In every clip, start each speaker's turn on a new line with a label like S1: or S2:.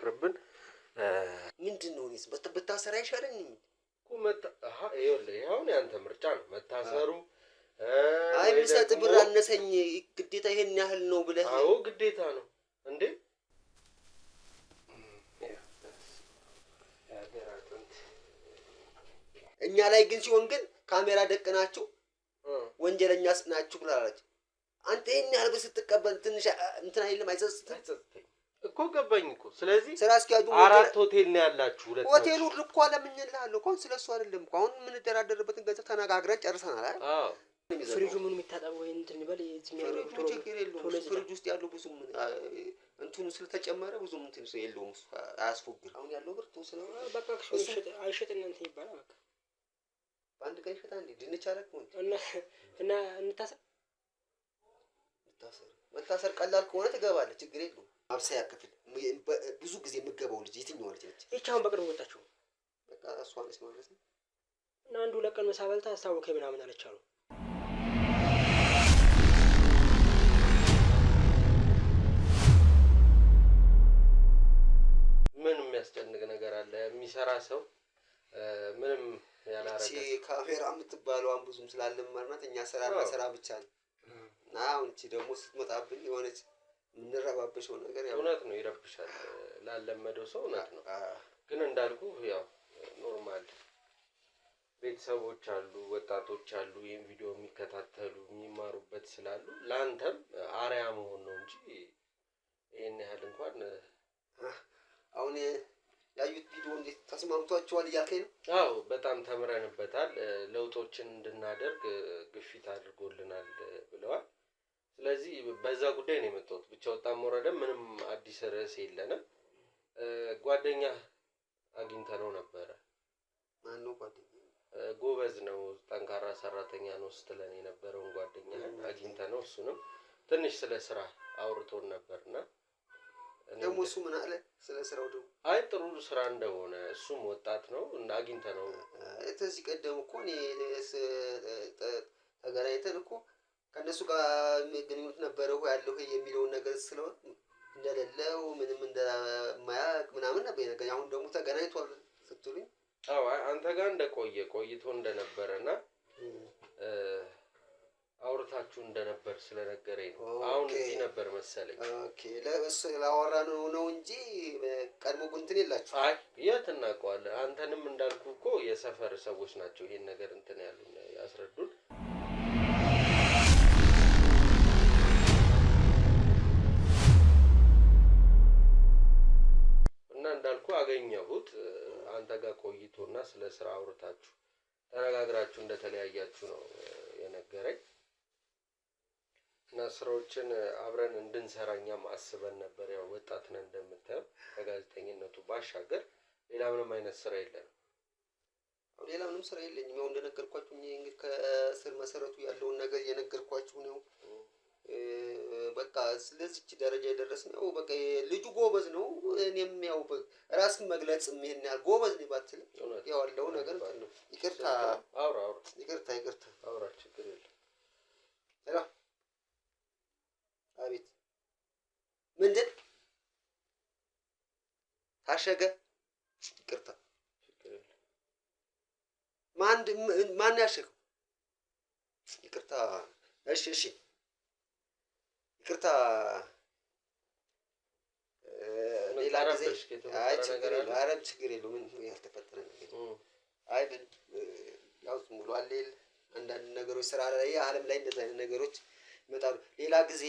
S1: እንዳይፈጥርብን
S2: ምንድነው እኔስ በታሰር አይሻለኝም
S1: እኮ ይኸውልህ አሁን ያንተ ምርጫ ነው መታሰሩ
S2: አይ ምሰጥ ብር አነሰኝ ግዴታ ይሄን ያህል ነው ብለህ
S1: አዎ ግዴታ ነው እንዴ
S2: እኛ ላይ ግን ሲሆን ግን ካሜራ ደቀናችሁ ወንጀለኛ ናችሁ ብላላችሁ አንተ ይሄን ያህል በስትቀበል ትንሽ እንትን አይልም አይጸጽትም
S1: እኮ ገባኝ እኮ ስለዚህ
S2: ስራ አስኪያጁ
S1: አራት ሆቴል ነው ያላችሁ ሁለት
S2: ሆቴሉ ልኮ ለምንልሃለሁ እኮ ስለሱ አይደለም እኮ አሁን ምን ደራደርበትን ገንዘብ ተነጋግረን ጨርሰናል አይደል
S1: አዎ
S3: ፍሪጁ ምን የሚታጠበው ወይ እንትን ይበል
S2: ፍሪጁ ችግር የለውም ፍሪጅ ውስጥ ያለው ብዙ እንትኑ ስለተጨመረ ብዙ እንትን የለውም አያስፎግር አሁን ያለው ብር ተወሰነ
S3: በቃ አይሸጥና እንትን ይባላል በቃ
S2: በአንድ ቀን ይሸጣል እንዴ ድንች አለክ ነው
S3: እና እንታሰር
S2: መታሰር ቀላል ከሆነ ትገባለህ ችግር የለውም አብሳያ ክፍል ብዙ ጊዜ የምገባው ልጅ የትኛው ልጅ ነች
S3: እቻውን በቅርብ ወጣችሁ
S2: በቃ እሷ ነች ማለት ነው
S3: እና አንዱ ለቀን መሳበልታ አስታወከኝ ምናምን አለቻሉ
S1: ምን የሚያስጨንቅ ነገር አለ የሚሰራ ሰው ምንም ያላረገ
S2: ካሜራ የምትባለዋን ብዙም ስላለማርናት እኛ ስራ ብቻ ነው እና አሁን እቺ ደግሞ ስትመጣብኝ የሆነች ምንረባበሽው ነገር ያው
S1: እውነት ነው ይረብሻል ላለመደው ሰው እውነት ነው ግን እንዳልኩ ያው ኖርማል ቤተሰቦች አሉ ወጣቶች አሉ ይሄን ቪዲዮ የሚከታተሉ የሚማሩበት ስላሉ ላንተም አሪያ መሆን ነው እንጂ ይሄን ያህል እንኳን
S2: አሁን ያዩት ቪዲዮ እንዴት ተስማምቷቸዋል እያልከኝ ነው
S1: አዎ በጣም ተምረንበታል ለውጦችን እንድናደርግ ግፊት አድርጎልናል ብለዋል ስለዚህ በዛ ጉዳይ ነው የመጣሁት ብቻ ወጣም ወረደ ምንም አዲስ ርዕስ የለንም ጓደኛ አግኝተነው ነበር
S2: ማን ነው ጓደኛ
S1: ጎበዝ ነው ጠንካራ ሰራተኛ ነው ስትለን የነበረውን ጓደኛህን አግኝተነው እሱንም ትንሽ ስለ ስራ አውርቶን ነበርና
S2: ደግሞ እሱ ምን አለ ስለ ስራው ደግሞ
S1: አይ ጥሩ ስራ እንደሆነ እሱም ወጣት ነው እና አግኝተነው
S2: እዚህ ቀደም እኮ እኔ ተገናኝተን እኮ ከነሱ ጋር ግንኙነት ነበረው ያለው የሚለውን ነገር ስለሆነ እንደሌለው ምንም እንደማያውቅ ምናምን ነበር ነገር አሁን ደግሞ ተገናኝቷል ስትሉኝ
S1: አዎ አንተ ጋር ቆይቶ እንደነበረና አውርታችሁ እንደነበር ስለነገረኝ ነው አሁን እዚህ ነበር መሰለኝ
S2: ኦኬ ለአወራነው ነው እንጂ ቀድሞ እንትን የላችሁ
S1: አይ የት እናውቀዋለን አንተንም እንዳልኩ እኮ የሰፈር ሰዎች ናቸው ይሄን ነገር እንትን ያሉን ያስረዱን እና እንዳልኩ አገኘሁት አንተ ጋር ቆይቶና ስለ ስራ አውርታችሁ ተነጋግራችሁ እንደተለያያችሁ ነው የነገረኝ እና ስራዎችን አብረን እንድንሰራኛም አስበን ነበር ያው ወጣት ነን እንደምታየው ከጋዜጠኝነቱ ባሻገር ሌላ ምንም አይነት ስራ የለንም
S2: ሌላ ምንም ስራ የለኝም ያው እንደነገርኳችሁ እንግዲህ ከስር መሰረቱ ያለውን ነገር እየነገርኳችሁ ነው በቃ ስለዚህ ደረጃ የደረስነው በቃ ልጁ ጎበዝ ነው እኔም ያው ራስን መግለጽ ምን ያህል ጎበዝ ነው ባትል ያው አለው ነገር ነው ይቅርታ
S1: አውራ
S2: ይቅርታ
S1: አውራ ችግር የለም
S2: ሄሎ አቤት ምንድን ታሸገ ይቅርታ ማን ያሸገው ይቅርታ እሺ ይቅርታ ሌላ ጊዜ አይ ችግር የለውም ምን ያልተፈጠረ ነገር አይደል ያው ዝም ብሎ አለል አንዳንድ ነገሮች ስራ ላይ ዓለም ላይ እንደዛ አይነት ነገሮች ይመጣሉ ሌላ ጊዜ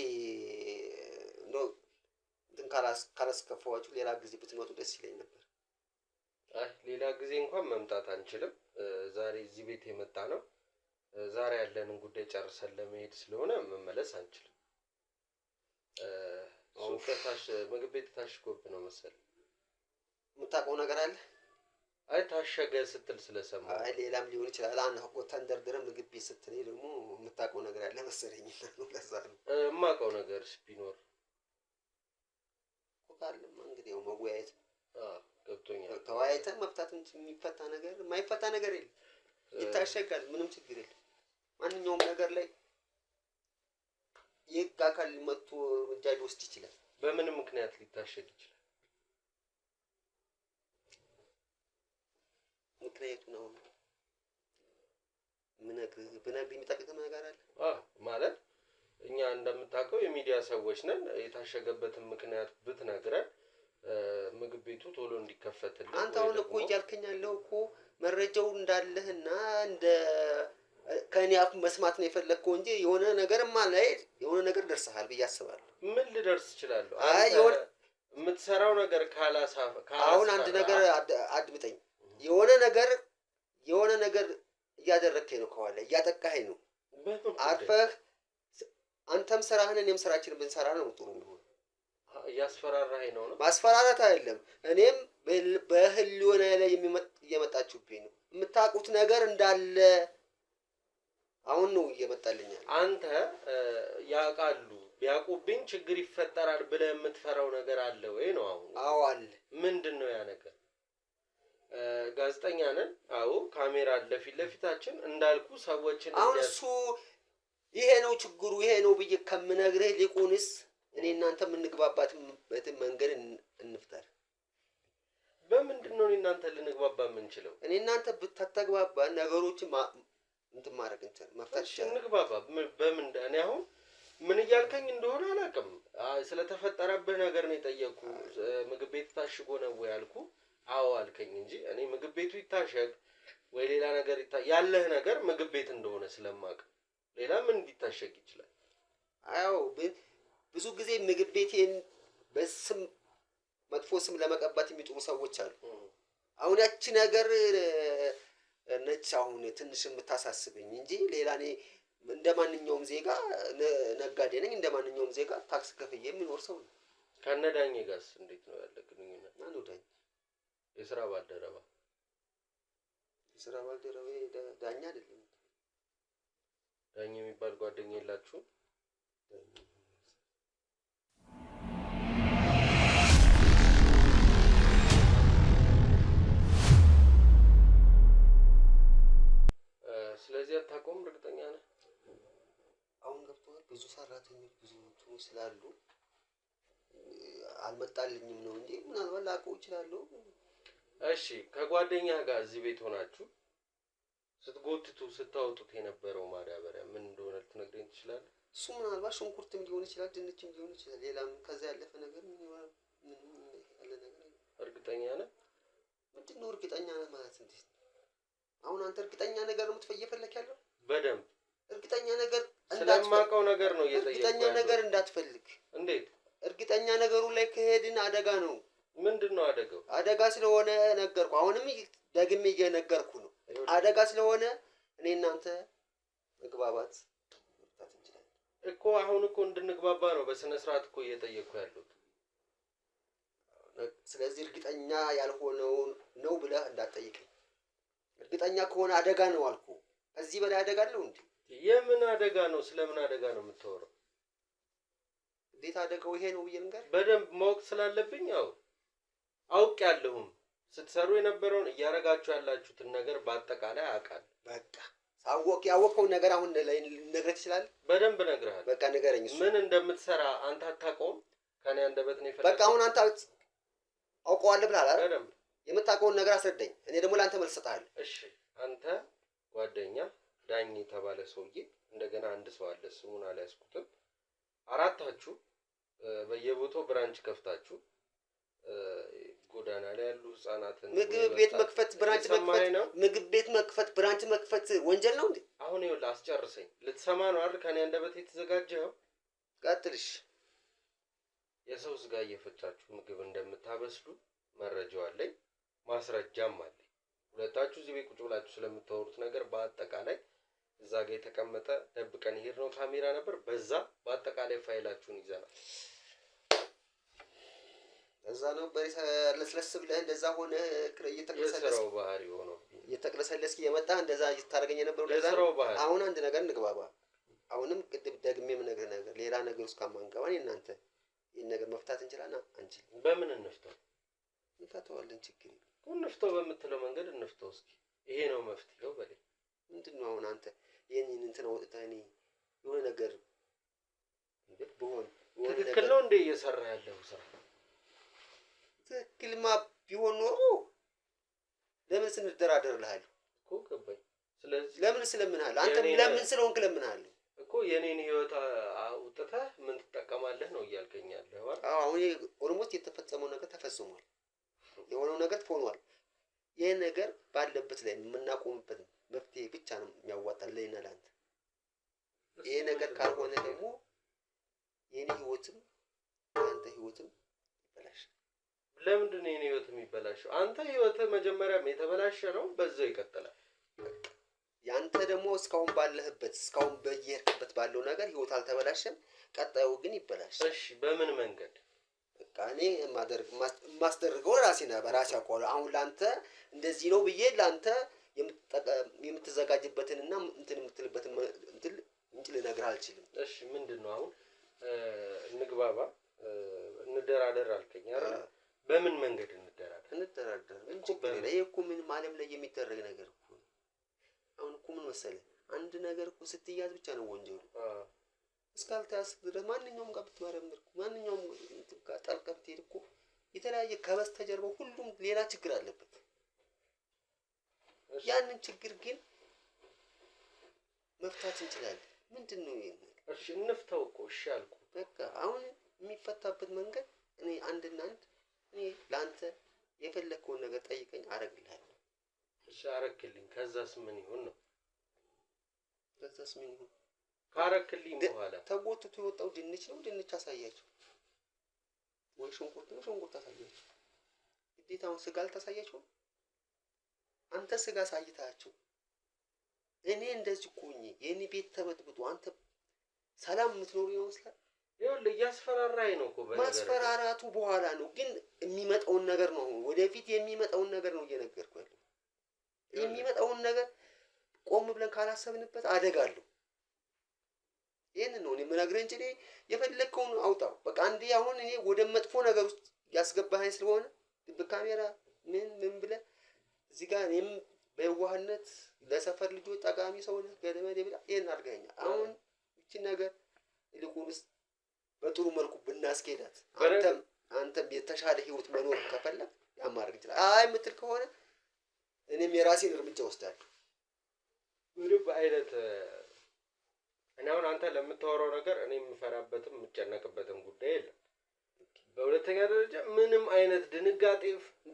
S2: ነው እንትን ካላስከፋዋችሁ ሌላ ጊዜ ብትመጡ ደስ ይለኝ ነበር
S1: አይ ሌላ ጊዜ እንኳን መምጣት አንችልም ዛሬ እዚህ ቤት የመጣ ነው ዛሬ ያለንን ጉዳይ ጨርሰን ለመሄድ ስለሆነ መመለስ አንችልም ሱቀታሽ ምግብ ቤት ታሽጎብ ነው መሰለኝ
S2: የምታውቀው ነገር አለ
S1: አይ ታሸገ ስትል ስለሰማሁ
S2: አይ ሌላም ሊሆን ይችላል አንተ እኮ ተንደርድረህ ምግብ ቤት ስትለኝ ደግሞ የምታውቀው ነገር አለ መሰለኝ ነው ለዛ ነው
S1: የማውቀው ነገርስ ቢኖር
S2: ካለማ እንግዲህ ያው መወያየት
S1: ገብቶኛል
S2: ተወያይተን መፍታት የሚፈታ ነገር የማይፈታ ነገር የለም ይታሸጋል ምንም ችግር የለም ማንኛውም ነገር ላይ የህግ አካል መጥቶ እርምጃ ሊወስድ ይችላል
S1: በምን ምክንያት ሊታሸግ ይችላል
S2: ምክንያቱ ነው ብነግርህ የሚጠቅም ነገር አለ
S1: ማለት እኛ እንደምታውቀው የሚዲያ ሰዎች ነን። የታሸገበትን ምክንያት ብትነግረን ምግብ ቤቱ ቶሎ እንዲከፈትልን።
S2: አንተ አሁን እኮ እያልከኝ ያለው እኮ መረጃው እንዳለህና እንደ ከኔ አፍ መስማት ነው የፈለግከው እንጂ የሆነ ነገርማ ላይ የሆነ ነገር ደርሰሃል ብዬ አስባለሁ።
S1: ምን ልደርስ እችላለሁ? አንተ የምትሰራው ነገር
S2: አሁን አንድ ነገር አድምጠኝ። የሆነ ነገር እያደረግከኝ ነው፣ ከኋላ እያጠቃኸኝ ነው። አርፈህ አንተም ስራህን እኔም ስራችንን ብንሰራ ነው ጥሩ የሚሆነው።
S1: እያስፈራራኸኝ ነው?
S2: ማስፈራራት አይደለም። እኔም በህሊና ላይ እየመጣችሁብኝ ነው። የምታውቁት ነገር እንዳለ አሁን ነው እየመጣልኛል።
S1: አንተ ያውቃሉ ቢያውቁብኝ ችግር ይፈጠራል ብለህ የምትፈራው ነገር አለ ወይ ነው አሁን?
S2: አዎ አለ።
S1: ምንድን ነው ያ ነገር? ጋዜጠኛ ነን። አዎ ካሜራ አለ ፊት ለፊታችን። እንዳልኩ ሰዎችን
S2: አሁን እሱ ይሄ ነው ችግሩ ይሄ ነው ብዬ ከምነግርህ ሊቁንስ እኔ እናንተ የምንግባባትን መንገድ እንፍጠር።
S1: በምንድን ነው እናንተ ልንግባባ የምንችለው?
S2: እኔ እናንተ ብታተግባባ ነገሮችን እንትን ማድረግ መፍታት ይችላል።
S1: እንግባባ በምን? እኔ አሁን ምን እያልከኝ እንደሆነ አላውቅም። ስለተፈጠረብህ ነገር ነው የጠየቅኩ። ምግብ ቤት ታሽጎ ነው ወይ አልኩ። አዎ አልከኝ እንጂ እኔ ምግብ ቤቱ ይታሸግ ወይ ሌላ ነገር ያለህ ነገር ምግብ ቤት እንደሆነ ስለማውቅ ሌላ ምን ሊታሸግ ይችላል?
S2: አዎ ብዙ ጊዜ ምግብ ቤቴን በስም መጥፎ ስም ለመቀባት የሚጥሩ ሰዎች አሉ። አሁን ያቺ ነገር ነች አሁን ትንሽ የምታሳስበኝ እንጂ ሌላ እኔ እንደማንኛውም ዜጋ ነጋዴ ነኝ። እንደማንኛውም ዜጋ ታክስ ከፍዬ የምኖር ሰው ነው።
S1: ከነዳኝ ጋርስ እንዴት ነው ያለ ግንኙነት?
S2: ማነው ዳኝ?
S1: የስራ ባልደረባ።
S2: የስራ ባልደረባ ዳኛ አይደለም።
S1: ዳኝ የሚባል ጓደኛ የላችሁም? ስለዚህ አታውቀውም? እርግጠኛ ነህ?
S2: አሁን ገብቶሃል? ብዙ ሰራተኞች ብዙ እንትኖች ስላሉ አልመጣልኝም ነው እንጂ ምናልባት ላውቀው እችላለሁ።
S1: እሺ ከጓደኛ ጋር እዚህ ቤት ሆናችሁ ስትጎትቱ ስታወጡት የነበረው ማዳበሪያ ምን እንደሆነ ልትነግረኝ ትችላለህ?
S2: እሱ ምናልባት ሽንኩርትም ሊሆን ይችላል፣ ድንችም ሊሆን ይችላል። ሌላም ከዛ ያለፈ ነገር ምን ይሆናል? ምን ያለ ነገር?
S1: እርግጠኛ ነህ?
S2: ምንድን ነው እርግጠኛ ነህ ማለት እንዴት? አሁን አንተ እርግጠኛ ነገር ነው እየፈለክ ያለው?
S1: በደንብ
S2: እርግጠኛ ነገር
S1: ስለማውቀው ነገር ነው እየጠየቅኩ።
S2: እርግጠኛ ነገር እንዳትፈልግ።
S1: እንዴት?
S2: እርግጠኛ ነገሩ ላይ ከሄድን አደጋ ነው።
S1: ምንድን ነው አደጋው?
S2: አደጋ ስለሆነ ነገርኩ። አሁንም ደግሜ እየነገርኩ ነው። አደጋ ስለሆነ እኔ እናንተ መግባባት መፍታት እንችላለን
S1: እኮ። አሁን እኮ እንድንግባባ ነው በስነ ስርዓት እኮ እየጠየቅኩ ያለሁት።
S2: ስለዚህ እርግጠኛ ያልሆነው ነው ብለህ እንዳትጠይቀኝ። እርግጠኛ ከሆነ አደጋ ነው አልኩ። ከዚህ በላይ አደጋ አለው እንዴ?
S1: የምን አደጋ ነው? ስለምን አደጋ ነው የምታወራው?
S2: እንዴት አደጋው ይሄ ነው ብዬ ልንገርህ?
S1: በደንብ ማወቅ ስላለብኝ ያው አውቅ ያለሁም ስትሰሩ የነበረውን እያረጋችሁ ያላችሁትን ነገር በአጠቃላይ አውቃለሁ።
S2: በቃ ያወቀውን ነገር አሁን ልነግርህ ትችላለህ?
S1: በደንብ እነግርሃለሁ።
S2: በቃ ንገረኝ።
S1: ምን እንደምትሰራ አንተ አታውቀውም። ከኔ አንደበት ነው የፈለግከው።
S2: በቃ አሁን አንተ አውቀዋለሁ ብለሃል አይደል?
S1: በደንብ
S2: የምታውቀውን ነገር አስረዳኝ። እኔ ደግሞ ለአንተ መልስ እሰጥሃለሁ።
S1: እሺ አንተ ጓደኛ ዳኝ የተባለ ሰውዬ እንደገና አንድ ሰው አለ፣ ስሙን አልያዝኩትም። አራታችሁ በየቦታው ብራንች ከፍታችሁ ጎዳና ላይ ያሉ ህፃናትን
S2: ምግብ ቤት መክፈት ብራንች መክፈት ወንጀል ነው እንዴ?
S1: አሁን ይኸውልህ አስጨርሰኝ። ልትሰማ ነው አይደል? ከኔ አንደበት የተዘጋጀኸው።
S2: ቀጥልሽ።
S1: የሰው ስጋ እየፈጫችሁ ምግብ እንደምታበስሉ መረጃው አለኝ፣ ማስረጃም አለኝ። ሁለታችሁ እዚህ ቤት ቁጭ ብላችሁ ስለምታወሩት ነገር በአጠቃላይ እዛ ጋር የተቀመጠ ደብቀን ሄድ ነው ካሜራ ነበር። በዛ በአጠቃላይ ፋይላችሁን ይዘናል።
S2: እዛ ነው ለስለስ ብለህ እንደዛ ሆነ
S1: የስራው ባህሪ ሆኖ
S2: እየተቅለሰለስክ የመጣ እንደዛ እየታረገኝ የነበረው ለዛ
S1: የስራው ባህሪ።
S2: አሁን አንድ ነገር እንግባባ። አሁንም ቅድም ደግሜ የምነግርህ ነገር ሌላ ነገር ውስጥ ከማንገባ እናንተ ይህን ነገር መፍታት እንችላለን አንችልም?
S1: በምን እንፍታው?
S2: እንፈታዋለን። ችግር የለም።
S1: እንፍታው በምትለው መንገድ እንፍታው። እስኪ ይሄ ነው መፍትሄው በለኝ።
S2: ምንድን ነው አሁን አንተ ይሄንን እንትን አውጥተህ እኔ የሆነ ነገር ብሆን
S1: ትክክል ነው እንዴ እየሰራ ያለው ስራ?
S2: ትክክልማ ቢሆን ኖሮ ለምን ስንደራደርልሃለሁ
S1: እኮ ገባኝ። ስለዚህ
S2: ለምን ስለምንሃለሁ? አንተ ለምን ስለሆንክ ለምንሃለሁ
S1: እኮ የኔን ህይወት አውጥተህ ምን ትጠቀማለህ ነው እያልከኝ ያለህ አይደል?
S2: አዎ አሁን ኦልሞስት የተፈጸመው ነገር ተፈጽሟል። የሆነው ነገር ሆኗል። ይሄ ነገር ባለበት ላይ የምናቆምበት መፍትሄ ብቻ ነው የሚያዋጣን ለእኔና ለአንተ። ይሄ ነገር ካልሆነ ደግሞ የኔ ህይወትም አንተ ህይወትም ይበላሻል።
S1: ለምንድን ነው የኔ ህይወት የሚበላሸው? አንተ ህይወት መጀመሪያም የተበላሸ ነው፣ በዛው ይቀጥላል።
S2: ያንተ ደግሞ እስካሁን ባለህበት እስካሁን በየሄድክበት ባለው ነገር ህይወት አልተበላሸም፣ ቀጣዩ ግን ይበላሻል።
S1: እሺ በምን መንገድ?
S2: በቃ እኔ የማስደርገው ራሴ ነኝ በራሴ አውቀዋለሁ። አሁን ላንተ እንደዚህ ነው ብዬ ላንተ የምትዘጋጅበትንና እንትን የምትልበትን እንትን እንጂ ልነግርህ አልችልም።
S1: እሺ ምንድነው አሁን እንግባባ እንደራደር አልከኝ አይደል? በምን መንገድ እንደራደር?
S2: እንደራደር ምን ችግር የለም። ይሄ እኮ ምንም ዓለም ላይ የሚደረግ ነገር እኮ ነው። አሁን እኮ ምን መሰለህ አንድ ነገር እኮ ስትያዝ ብቻ ነው ወንጀሉ። እስካልተያዝክ ድረስ ማንኛውም ጋር ብትመረምር ማንኛውም እንትን ጋር ጠልቀህ ብትሄድ እኮ የተለያየ ከበስተጀርባው ሁሉም ሌላ ችግር አለበት። ያንን ችግር ግን መፍታት እንችላለን። ምንድነው ይሄ?
S1: እሺ እንፍታው እኮ እሺ አልኩ።
S2: በቃ አሁን የሚፈታበት መንገድ እኔ አንድና አንድ እኔ ላንተ የፈለከውን ነገር ጠይቀኝ አረግልሃለሁ።
S1: እሺ አረክልኝ። ከዛስ ምን ይሁን ነው?
S2: ከዛስ ምን ይሁን?
S1: ካረክልኝ በኋላ
S2: ተጎትቶ የወጣው ድንች ነው፣ ድንች አሳያቸው። ወይ ሽንኩርት ነው፣ ሽንኩርት አሳያቸው። ግዴታውን ስጋ አልታሳያቸው። አንተ ስጋ ሳይታቸው እኔ እንደዚህ ቆኝ የኔ ቤት ተበጥብጦ አንተ ሰላም የምትኖር ይመስላል።
S1: ይኸውልህ እያስፈራራኝ ነው እኮ።
S2: ማስፈራራቱ በኋላ ነው፣ ግን የሚመጣውን ነገር ነው። ወደፊት የሚመጣውን ነገር ነው እየነገርኩህ ያለው። የሚመጣውን ነገር ቆም ብለን ካላሰብንበት አደጋ አለው። ይሄንን ነው እኔ የምነግርህ እንጂ የፈለከውን አውጣው። በቃ አንዴ አሁን እኔ ወደ መጥፎ ነገር ውስጥ ያስገባኸኝ ስለሆነ በካሜራ ምን ብለህ እዚህ ጋር እኔም በየዋህነት ለሰፈር ልጆች ጠቃሚ ሰው ነህ ገደመዴ ብላ ይሄን አድርገኸኛል። አሁን እቺ ነገር ይልቁንስ በጥሩ መልኩ ብናስኬዳት አንተም የተሻለ ህይወት መኖር ከፈለግ ያማርግ ይችላል። አይ የምትል ከሆነ እኔም የራሴን እርምጃ ወስዳለሁ።
S1: ምንም አይነት እኔ አሁን አንተ ለምታወራው ነገር እኔ የምፈራበትም የምጨነቅበትም ጉዳይ የለም። በሁለተኛ ደረጃ ምንም አይነት ድንጋጤ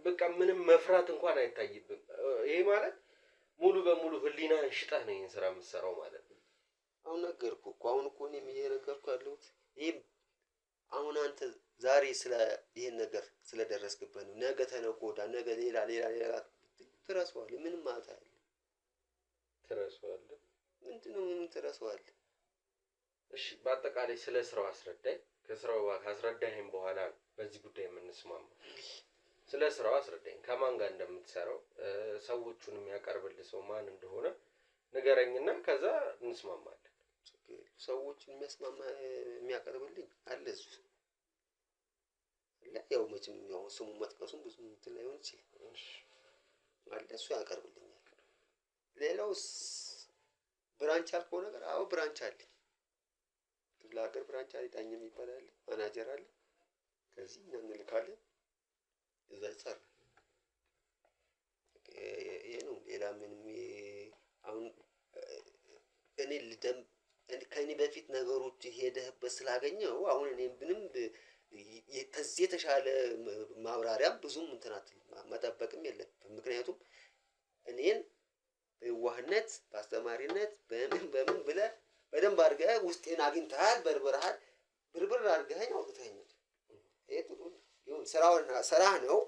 S1: በቃ ምንም መፍራት እንኳን አይታይብም። ይሄ ማለት ሙሉ በሙሉ ህሊናህን ሽጠህ ነው ይሄን ስራ የምትሰራው ማለት ነው።
S2: አሁን ነገርኩህ እኮ አሁን እኮ እኔም እየነገርኩህ ያለሁት ይሄ አሁን አንተ ዛሬ ስለ ይሄን ነገር ስለደረስክበት ነው። ነገ ተነገ ወዲያ ነገ ሌላ ትረሳዋለህ። ምንም ማለት አይደለም።
S1: ትረሳዋለህ?
S2: ምንድነው ምን ትረሳዋለህ?
S1: እሺ በአጠቃላይ ስለ ስራው አስረዳኝ። ከስራው ካስረዳኸኝ በኋላ በዚህ ጉዳይ የምንስማማው። ስለ ስራው አስረዳኝ። ከማን ጋር እንደምትሰራው ሰዎቹን የሚያቀርብልህ ሰው ማን እንደሆነ ንገረኝና ከዛ እንስማማለን።
S2: ሰዎችን የሚያቀርብልኝ አለ እሱ አለ። ያው መቼም ያው ስሙን መጥቀሱም ብዙ እንትን ላይሆን ይችላል። አለ እሱ ያቀርብልኛል። ሌላውስ ብራንች አልከው ነገር አዎ ብራንች አለ። ክፍለ ሀገር ብራንች አለ። ዳኝ የሚባል አለ፣ ማናጀር አለ። ከዚህ እኛ እንልካለን እዛ ይሰራል። ይሄ ነው። ሌላ ምንም አሁን እኔ ልደም ከኔ በፊት ነገሮች ሄደህበት ስላገኘው አሁን እኔ ምንም ከዚህ የተሻለ ማብራሪያም ብዙም እንትናት መጠበቅም የለም። ምክንያቱም እኔን በዋህነት በአስተማሪነት በምን ብለህ በደንብ አድርገህ ውስጤን አግኝተሃል፣ ብርብር አድርገኸኝ አውጥተኸኛል። ይሄ ጥሩ ይሁን፣ ስራህ ነው።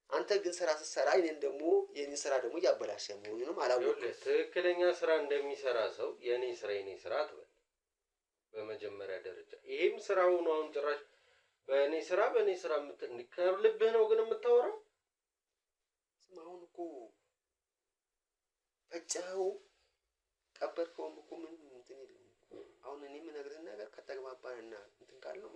S2: አንተ ግን ስራ ስትሰራ እኔን ደግሞ የኔ ስራ ደግሞ እያበላሸ መሆኑንም አላወቅም።
S1: ትክክለኛ ስራ እንደሚሰራ ሰው የኔ ስራ አትበል። በመጀመሪያ ደረጃ ይሄም ስራው ነው። አሁን ጭራሽ በእኔ ስራ ከልብህ ነው ግን የምታወራው።
S2: አሁን እኮ ፈጫው ቀበርከውም እኮ ምንም እንትን የለም። አሁን እኔ የምነግርህን ነገር ከተግባባንና እንትን ካልነው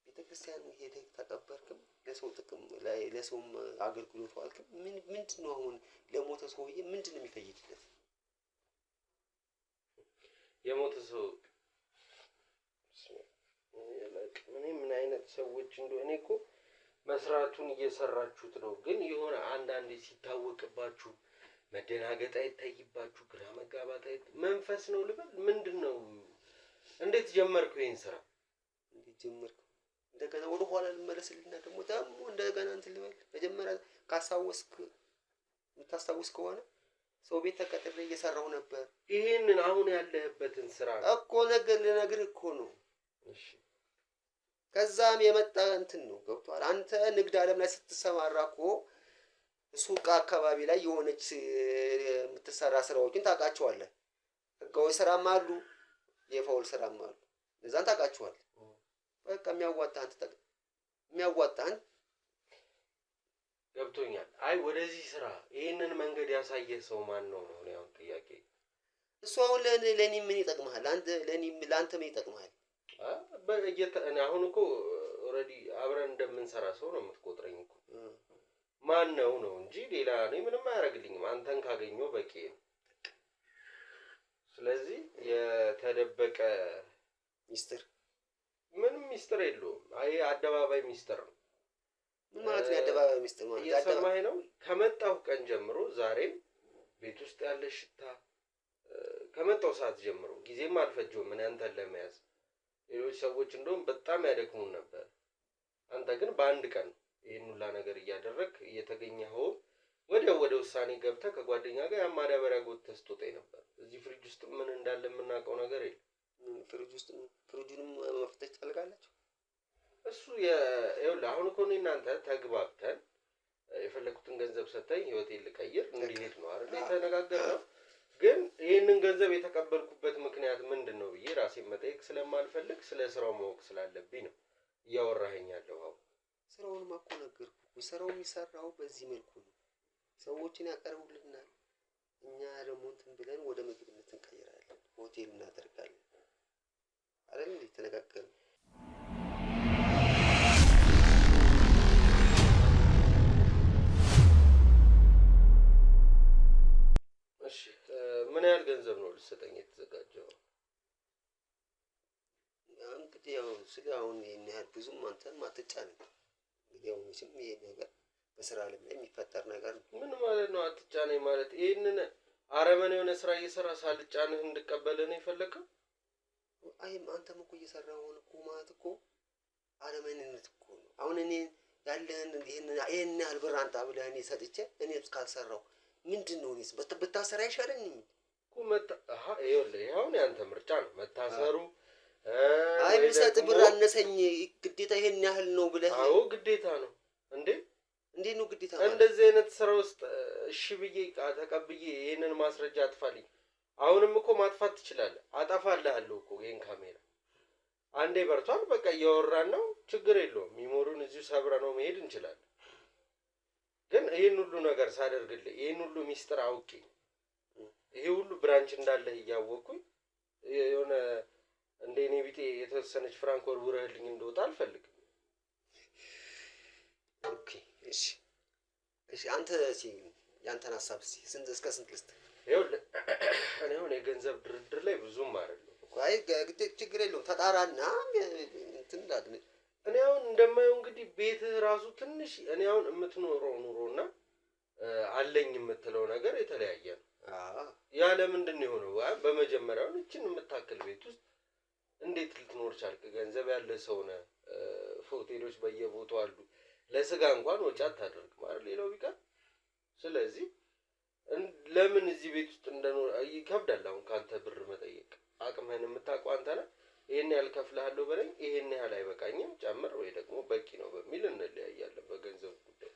S2: ቤተክርስቲያን ሄደህ ተቀበርክም ለሰው ጥቅም ላይ ለሰውም አገልግሎት ዋልክም ምንድነው አሁን ለሞተ ሰውዬ ምንድነው የሚፈይድለት?
S1: የሞተ ሰው ምን አይነት ሰዎች እንደሆነ እኮ መስራቱን እየሰራችሁት ነው። ግን የሆነ አንዳንዴ ሲታወቅባችሁ መደናገጥ አይታይባችሁ፣ ግራ መጋባት መንፈስ ነው ልበል ምንድነው? እንዴት ጀመርኩ ይሄን ስራ?
S2: እንዴት ጀመርኩ? እንደገና ወደ ኋላ ልመለስልና ደግሞ እንደገና እንትን ልበል። መጀመሪያ ካሳወስክ የምታስታውስ ከሆነ ሰው ቤት ተቀጥሬ እየሰራሁ ነበር።
S1: ይሄንን አሁን ያለህበትን ስራ
S2: እኮ ልነግርህ እኮ ነው።
S1: እሺ
S2: ከዛም የመጣ እንትን ነው ገብቷል። አንተ ንግድ ዓለም ላይ ስትሰማራ እኮ ሱቅ አካባቢ ላይ የሆነች የምትሰራ ስራዎችን ታውቃቸዋለህ። ህጋዊ ስራም አሉ፣ የፋውል ስራም አሉ። እዛን ታውቃቸዋለህ። በቃ የሚያዋጣህን
S1: ገብቶኛል። አይ ወደዚህ ስራ ይሄንን መንገድ ያሳየ ሰው ማን ነው ነው ያው ጥያቄ።
S2: እሱ አሁን ለኔ ምን ይጠቅምሃል? ለአንተ ምን ይጠቅምሃል?
S1: እኔ አሁን እኮ ኦልሬዲ አብረን እንደምንሰራ ሰው ነው የምትቆጥረኝ እኮ። ማን ነው ነው እንጂ ሌላ እኔ ምንም አያደርግልኝም። አንተን ካገኘው በቂ ነው። ስለዚህ የተደበቀ
S2: ሚስጥር
S1: ምንም ሚስጥር የለውም። አይ አደባባይ ሚስጥር ነው።
S2: ምን ማለት ነው አደባባይ ሚስጥር ማለት?
S1: የሰማይ ነው። ከመጣሁ ቀን ጀምሮ ዛሬም ቤት ውስጥ ያለ ሽታ ከመጣሁ ሰዓት ጀምሮ ጊዜም አልፈጀውም ምን አንተን ለመያዝ። ሌሎች ሰዎች እንደውም በጣም ያደክሙን ነበር። አንተ ግን በአንድ ቀን ይሄን ሁላ ነገር እያደረክ እየተገኘኸው ወዲያው ወደ ውሳኔ ገብተህ ከጓደኛ ጋር ያማዳበሪያ ጎትተህ ስትወጣኝ ነበር። እዚህ ፍሪጅ ውስጥ ምን እንዳለ የምናውቀው ነገር የለም።
S2: ፍሪጁንም መፍተሽ ታልጋላችሁ።
S1: እሱ ይኸውልህ አሁን እኮ እኔ እናንተ ተግባብተን የፈለኩትን ገንዘብ ሰጠኝ ህይወቴን ልቀይር እንዲሄድ ነው አይደል የተነጋገርነው። ግን ይሄንን ገንዘብ የተቀበልኩበት ምክንያት ምንድነው ብዬ ራሴን መጠየቅ ስለማልፈልግ ስለ ስራው ማወቅ ስላለብኝ ነው እያወራኸኝ ያለው። አሁን
S2: ስራውን ማኮ ነገርኩህ። ስራው የሚሰራው በዚህ መልኩ ነው። ሰዎችን ያቀርቡልናል። እኛ ደግሞ እንትን ብለን ወደ ምግብነት እንቀይራለን፣ ሆቴል እናደርጋለን አይደል የተነጋገርነው።
S1: ምን ያህል ገንዘብ ነው ልትሰጠኝ የተዘጋጀው?
S2: እንግዲህ ያው ስለ አሁን ይሄን ያህል ብዙም አንተም አትጫነኝ። እንግዲህ ያው መቼም ይሄ ነገር በስራ ዓለም ላይ የሚፈጠር ነገር ነው።
S1: ምን ማለት ነው አትጫነኝ ማለት? ይሄንን አረመኔ የሆነ ስራ እየሰራ ሳልጫንህ እንድቀበልህ ነው የፈለከው?
S2: አይ አንተም እኮ እየሰራህ ሆነ እኮ ማለት እኮ አረመኔነት እኮ ነው። አሁን እኔ ያለህን ይሄን ያህል ብር አንተ ብለህ እኔ ሰጥቼ እኔ እስካልሰራው ምንድነው እኔስ ብታሰራ አይሻለኝም
S1: እኮ? ይኸውልህ አሁን ያንተ ምርጫ ነው መታሰሩ።
S2: አይ ብሰጥ ብር አነሰኝ ግዴታ ይሄን ያህል ነው ብለህ?
S1: አዎ ግዴታ ነው እንዴ?
S2: እንዴት ነው ግዴታ?
S1: እንደዚህ አይነት ስራ ውስጥ እሺ ብዬ ተቀብዬ ይሄንን ማስረጃ አጥፋልኝ። አሁንም እኮ ማጥፋት ትችላለህ። አጠፋልሃለሁ እኮ ይሄን ካሜራ አንዴ በርቷል። በቃ እያወራን ነው፣ ችግር የለውም። ሚሞሪውን እዚሁ ሰብረ ነው መሄድ እንችላለን። ግን ይሄን ሁሉ ነገር ሳደርግልህ ይሄን ሁሉ ሚስጥር አውቄ ይሄ ሁሉ ብራንች እንዳለህ እያወቅኩኝ የሆነ እንደ እኔ ቢጤ የተወሰነች ፍራንክ ወርውረህልኝ እንደወጣ አልፈልግም።
S2: ኦኬ እሺ አንተ ያንተን ሀሳብ እስከ ስንት ልስጥ?
S1: ይኸውልህ እኔ አሁን የገንዘብ ድርድር ላይ ብዙም አይደለም።
S2: አይ ችግር የለውም ተጣራና እንትን እንዳትል።
S1: እኔ አሁን እንደማየው እንግዲህ ቤትህ ራሱ ትንሽ እኔ አሁን የምትኖረው ኑሮና አለኝ የምትለው ነገር የተለያየ ነው። ያ ለምንድን ነው የሆነው? በመጀመሪያው እቺን የምታክል ቤት ውስጥ እንዴት ልትኖር ቻልክ? ገንዘብ ያለ ሰው ነህ። ሆቴሎች በየቦታው አሉ። ለስጋ እንኳን ወጪ አታደርግም አይደል? ሌላው ቢቀር። ስለዚህ ለምን እዚህ ቤት ውስጥ እንደኖር ይከብዳል። አሁን ካንተ ብር መጠየቅ አቅምህን የምታውቀው አንተ ነህ። ይሄን ያህል ከፍልሃለሁ በለኝ፣ ይሄን ያህል አይበቃኝም ጨምር ወይ ደግሞ በቂ ነው በሚል እንለያያለን በገንዘብ ጉዳይ።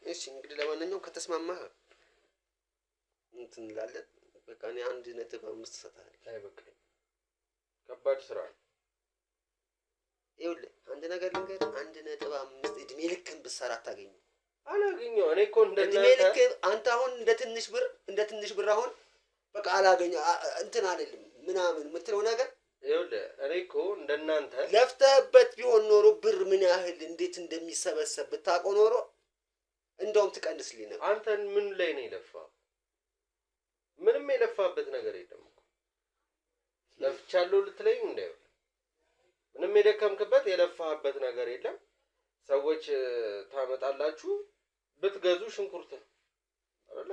S2: እሺ እንግዲህ ለማንኛውም ከተስማማህ እንትን እንላለን። በቃ እኔ 1.5 እሰጥሃለሁ።
S1: አይበቃኝም፣ ከባድ ስራ ነው።
S2: ይኸውልህ አንድ ነገር ልንገርህ፣ 1.5 እድሜ ልክህን ብትሰራ አታገኝም።
S1: አላገኘው እኔ እኮ
S2: እድሜ ልክህን አንተ አሁን እንደ ትንሽ ብር አሁን በቃ አላገኘው እንትን አይደለም ምናምን የምትለው ነገር
S1: ይኸውልህ እኔ እኮ እንደናንተ
S2: ለፍተህበት ቢሆን ኖሮ ብር ምን ያህል እንዴት እንደሚሰበሰብ ብታውቀው ኖሮ እንደውም ትቀንስልኝ ነበር።
S1: አንተን ምን ላይ ነው የለፋው? ምንም የለፋበት ነገር የለም እኮ። ለፍቻለሁ ልትለኝ እንዳይሆን ምንም የደከምክበት የለፋህበት ነገር የለም። ሰዎች ታመጣላችሁ ብትገዙ ሽንኩርት አይደለ?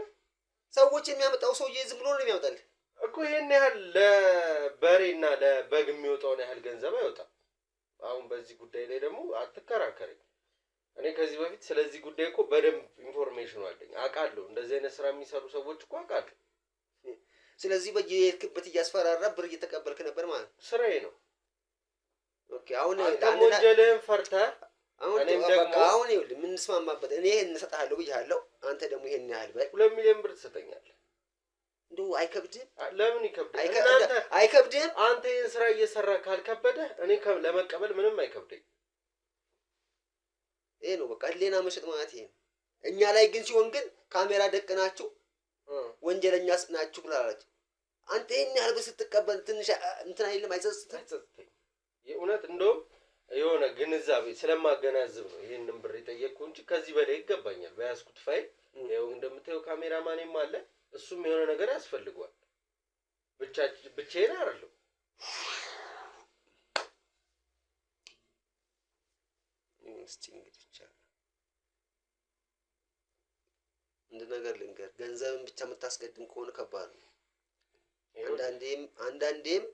S2: ሰዎች የሚያመጣው ሰውዬ ዝም ብሎ ነው የሚያመጣልህ
S1: እኮ። ይሄን ያህል ለበሬና ለበግ የሚወጣውን ያህል ገንዘብ አይወጣም። አሁን በዚህ ጉዳይ ላይ ደግሞ አትከራከረኝ። እኔ ከዚህ በፊት ስለዚህ ጉዳይ እኮ በደንብ ኢንፎርሜሽኑ አለኝ፣ አውቃለሁ። እንደዚህ አይነት ስራ የሚሰሩ ሰዎች እኮ አውቃለሁ።
S2: ስለዚህ በየሄድክበት እያስፈራራ ብር እየተቀበልክ ነበር ማለት ነው።
S1: ስራዬ ነው።
S2: ኦኬ አሁን
S1: አንተም ወንጀልህን ፈርተህ እኔም ደግሞ
S2: አሁን ይኸውልህ የምንስማማበት እኔ ይሄን እንሰጥሃለሁ ብዬሃለሁ። አንተ ደግሞ ይሄን ያህል በል
S1: 2 ሚሊዮን ብር ትሰጠኛለህ።
S2: እንደው አይከብድህም?
S1: ለምን ይከብዳል?
S2: አይከብድህም?
S1: አንተ ይሄን ስራ እየሰራ ካልከበደህ እኔ ለመቀበል ምንም አይከብደኝ።
S2: ይሄ ነው በቃ ህሊና መሸጥ ማለት ይሄ ነው። እኛ ላይ ግን ሲሆን ግን ካሜራ ደቅናችሁ ወንጀለኛ ናችሁ ብላላችሁ። አንተ ይሄን ያህል ስትቀበል ትንሽ እንትን አይልም? አይጸጽትም?
S1: የእውነት እንደውም የሆነ ግንዛቤ ስለማገናዝብ ነው ይሄንን ብር የጠየቅኩ እንጂ ከዚህ በላይ ይገባኛል። በያዝኩት ፋይል ይኸው እንደምታየው ካሜራማኔም አለ፣ እሱም የሆነ ነገር ያስፈልገዋል። ብቻዬን አይደለም።
S2: እስቲ እንግዲህ ብቻ እንደ ነገር ልንገር፣ ገንዘብን ብቻ የምታስቀድም ከሆነ ከባድ ነው። አንዳንዴም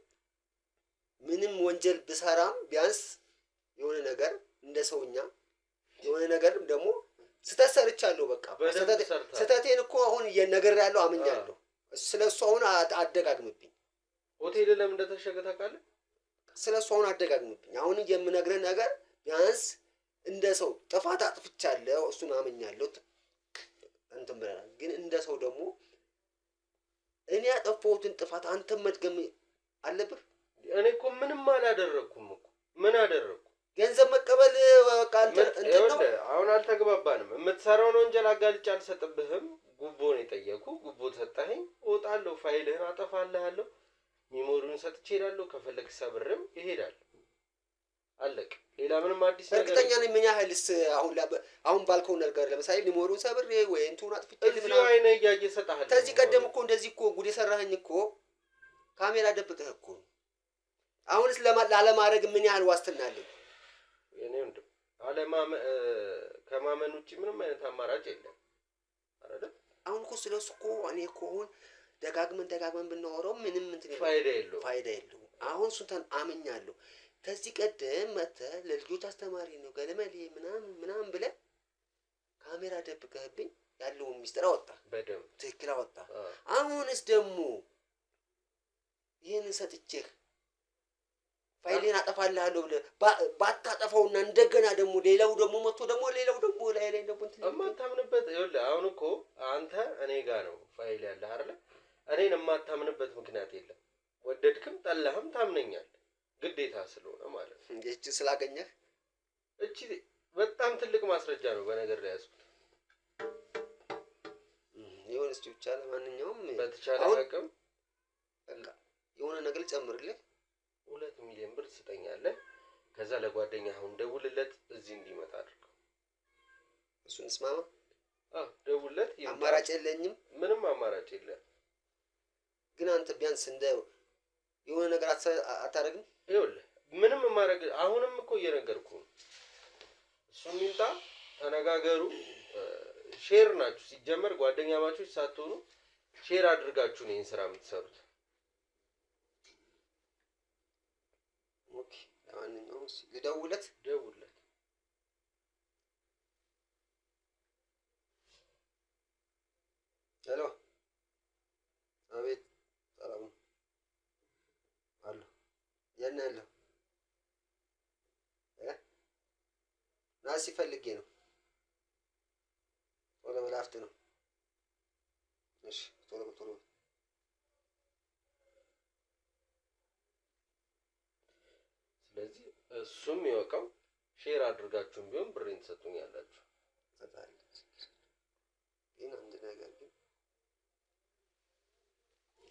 S2: ምንም ወንጀል ብሰራም ቢያንስ የሆነ ነገር እንደ ሰውኛ የሆነ ነገር ደግሞ ስተት ሰርቻለሁ። በቃ ስተቴን እኮ አሁን ነገር ያለው አምኛለሁ። ስለሱ አሁን አደጋግምብኝ።
S1: ሆቴል ለምን እንደተሸገ ታውቃለህ?
S2: ስለሱ አሁን አደጋግምብኝ። አሁን የምነግርህ ነገር ቢያንስ እንደ ሰው ጥፋት አጥፍቻለሁ፣ እሱን አምኛለሁ እንትን ብለናል። ግን እንደ ሰው ደግሞ እኔ ያጠፋሁትን ጥፋት አንተም መድገም አለብህ።
S1: እኔ እኮ ምንም አላደረኩም እኮ። ምን አደረኩ?
S2: ገንዘብ መቀበል በቃ እንትን ነው።
S1: አሁን አልተግባባንም። የምትሰራውን ወንጀል አጋልጬ አልሰጥብህም። ጉቦ ነው የጠየኩ። ጉቦ ሰጠኸኝ፣ እወጣለሁ፣ ፋይልህን አጠፋልሃለሁ፣ ሚሞሪውን ሰጥቼ እሄዳለሁ። ከፈለክ ሰብርም ይሄዳል። አለቅ። ሌላ ምንም አዲስ ነገር
S2: እርግጠኛ ነኝ። ምን ያህልስ አሁን ባልከው ነገር ለምሳሌ ሚሞሪውን ሰብሬ ወይ እንቱን አጥፍቼ
S1: እዚህ አይነ እያየ ሰጣለሁ።
S2: ከዚህ ቀደም እኮ እንደዚህ እኮ ጉድ የሰራኸኝ እኮ ካሜራ ደብቀህ እኮ። አሁንስ ላለማድረግ ምን ያህል ዋስትና አለኝ?
S1: የኔ ወንድም ከማመን ውጪ ምንም አይነት አማራጭ የለም አይደል?
S2: አሁን እኮ ስለሱ እኮ እኔ እኮ አሁን ደጋግመን ብናወራው ምንም እንትን
S1: ፋይዳ የለውም።
S2: አሁን እሱን አምኛለሁ። ከዚህ ቀደም መተህ ለልጆች አስተማሪ ነው ገለመሌ ምናምን ብለህ ካሜራ ደብቀህብኝ ያለውን ሚስጥር አወጣ።
S1: በደምብ
S2: ትክክል አወጣ። አሁንስ ደግሞ ይህን ሰጥቼህ ፋይሌን አጠፋልሃለሁ ብለህ ባታጠፋውና እንደገና ደግሞ ሌላው ደግሞ ላይ ደግሞ እንትን
S1: የማታምንበት ይኸውልህ። አሁን እኮ አንተ እኔ ጋር ነው ፋይል ያለህ አይደለ? እኔን የማታምንበት ምክንያት የለም። ወደድክም ጠላህም ታምነኛለህ፣ ግዴታ ስለሆነ ማለት ነው።
S2: እቺ ስላገኘህ
S1: እቺ በጣም ትልቅ ማስረጃ ነው በነገር ላይ ያዝኩት።
S2: ይሁንስ ብቻ ለማንኛውም
S1: በተቻለ አቅም
S2: በቃ የሆነ ነገር ጨምርልህ።
S1: 2 ሚሊዮን ብር ትሰጠኛለህ። ከዛ ለጓደኛ አሁን ደውልለት እዚህ እንዲመጣ አድርገው።
S2: እሱን እስማማ።
S1: ደውልለት።
S2: አማራጭ የለኝም።
S1: ምንም አማራጭ የለም።
S2: ግን አንተ ቢያንስ እንደ የሆነ ነገር አታረግም?
S1: ይኸውልህ ምንም ማረግ አሁንም እኮ እየነገርኩህ ነው። እሱም ይምጣ፣ ተነጋገሩ። ሼር ናችሁ ሲጀመር፣ ጓደኛ ማቾች ሳትሆኑ ሼር አድርጋችሁ ነው ይሄን ስራ የምትሰሩት።
S2: ኦኬ ለማንኛውም ልደውልለት።
S1: ደውልለት።
S2: ሄሎ። አቤት። ሰላም አሎ። የት ነህ ያለው? ናሲ ፈልጌ ነው። ቶሎ በላፍት ነው። እሺ ቶሎ።
S1: ስለዚህ እሱም ይወቀው። ሼር አድርጋችሁም ቢሆን ብሬን ትሰጡኛላችሁ።
S2: ግን አንድ ነገር ግን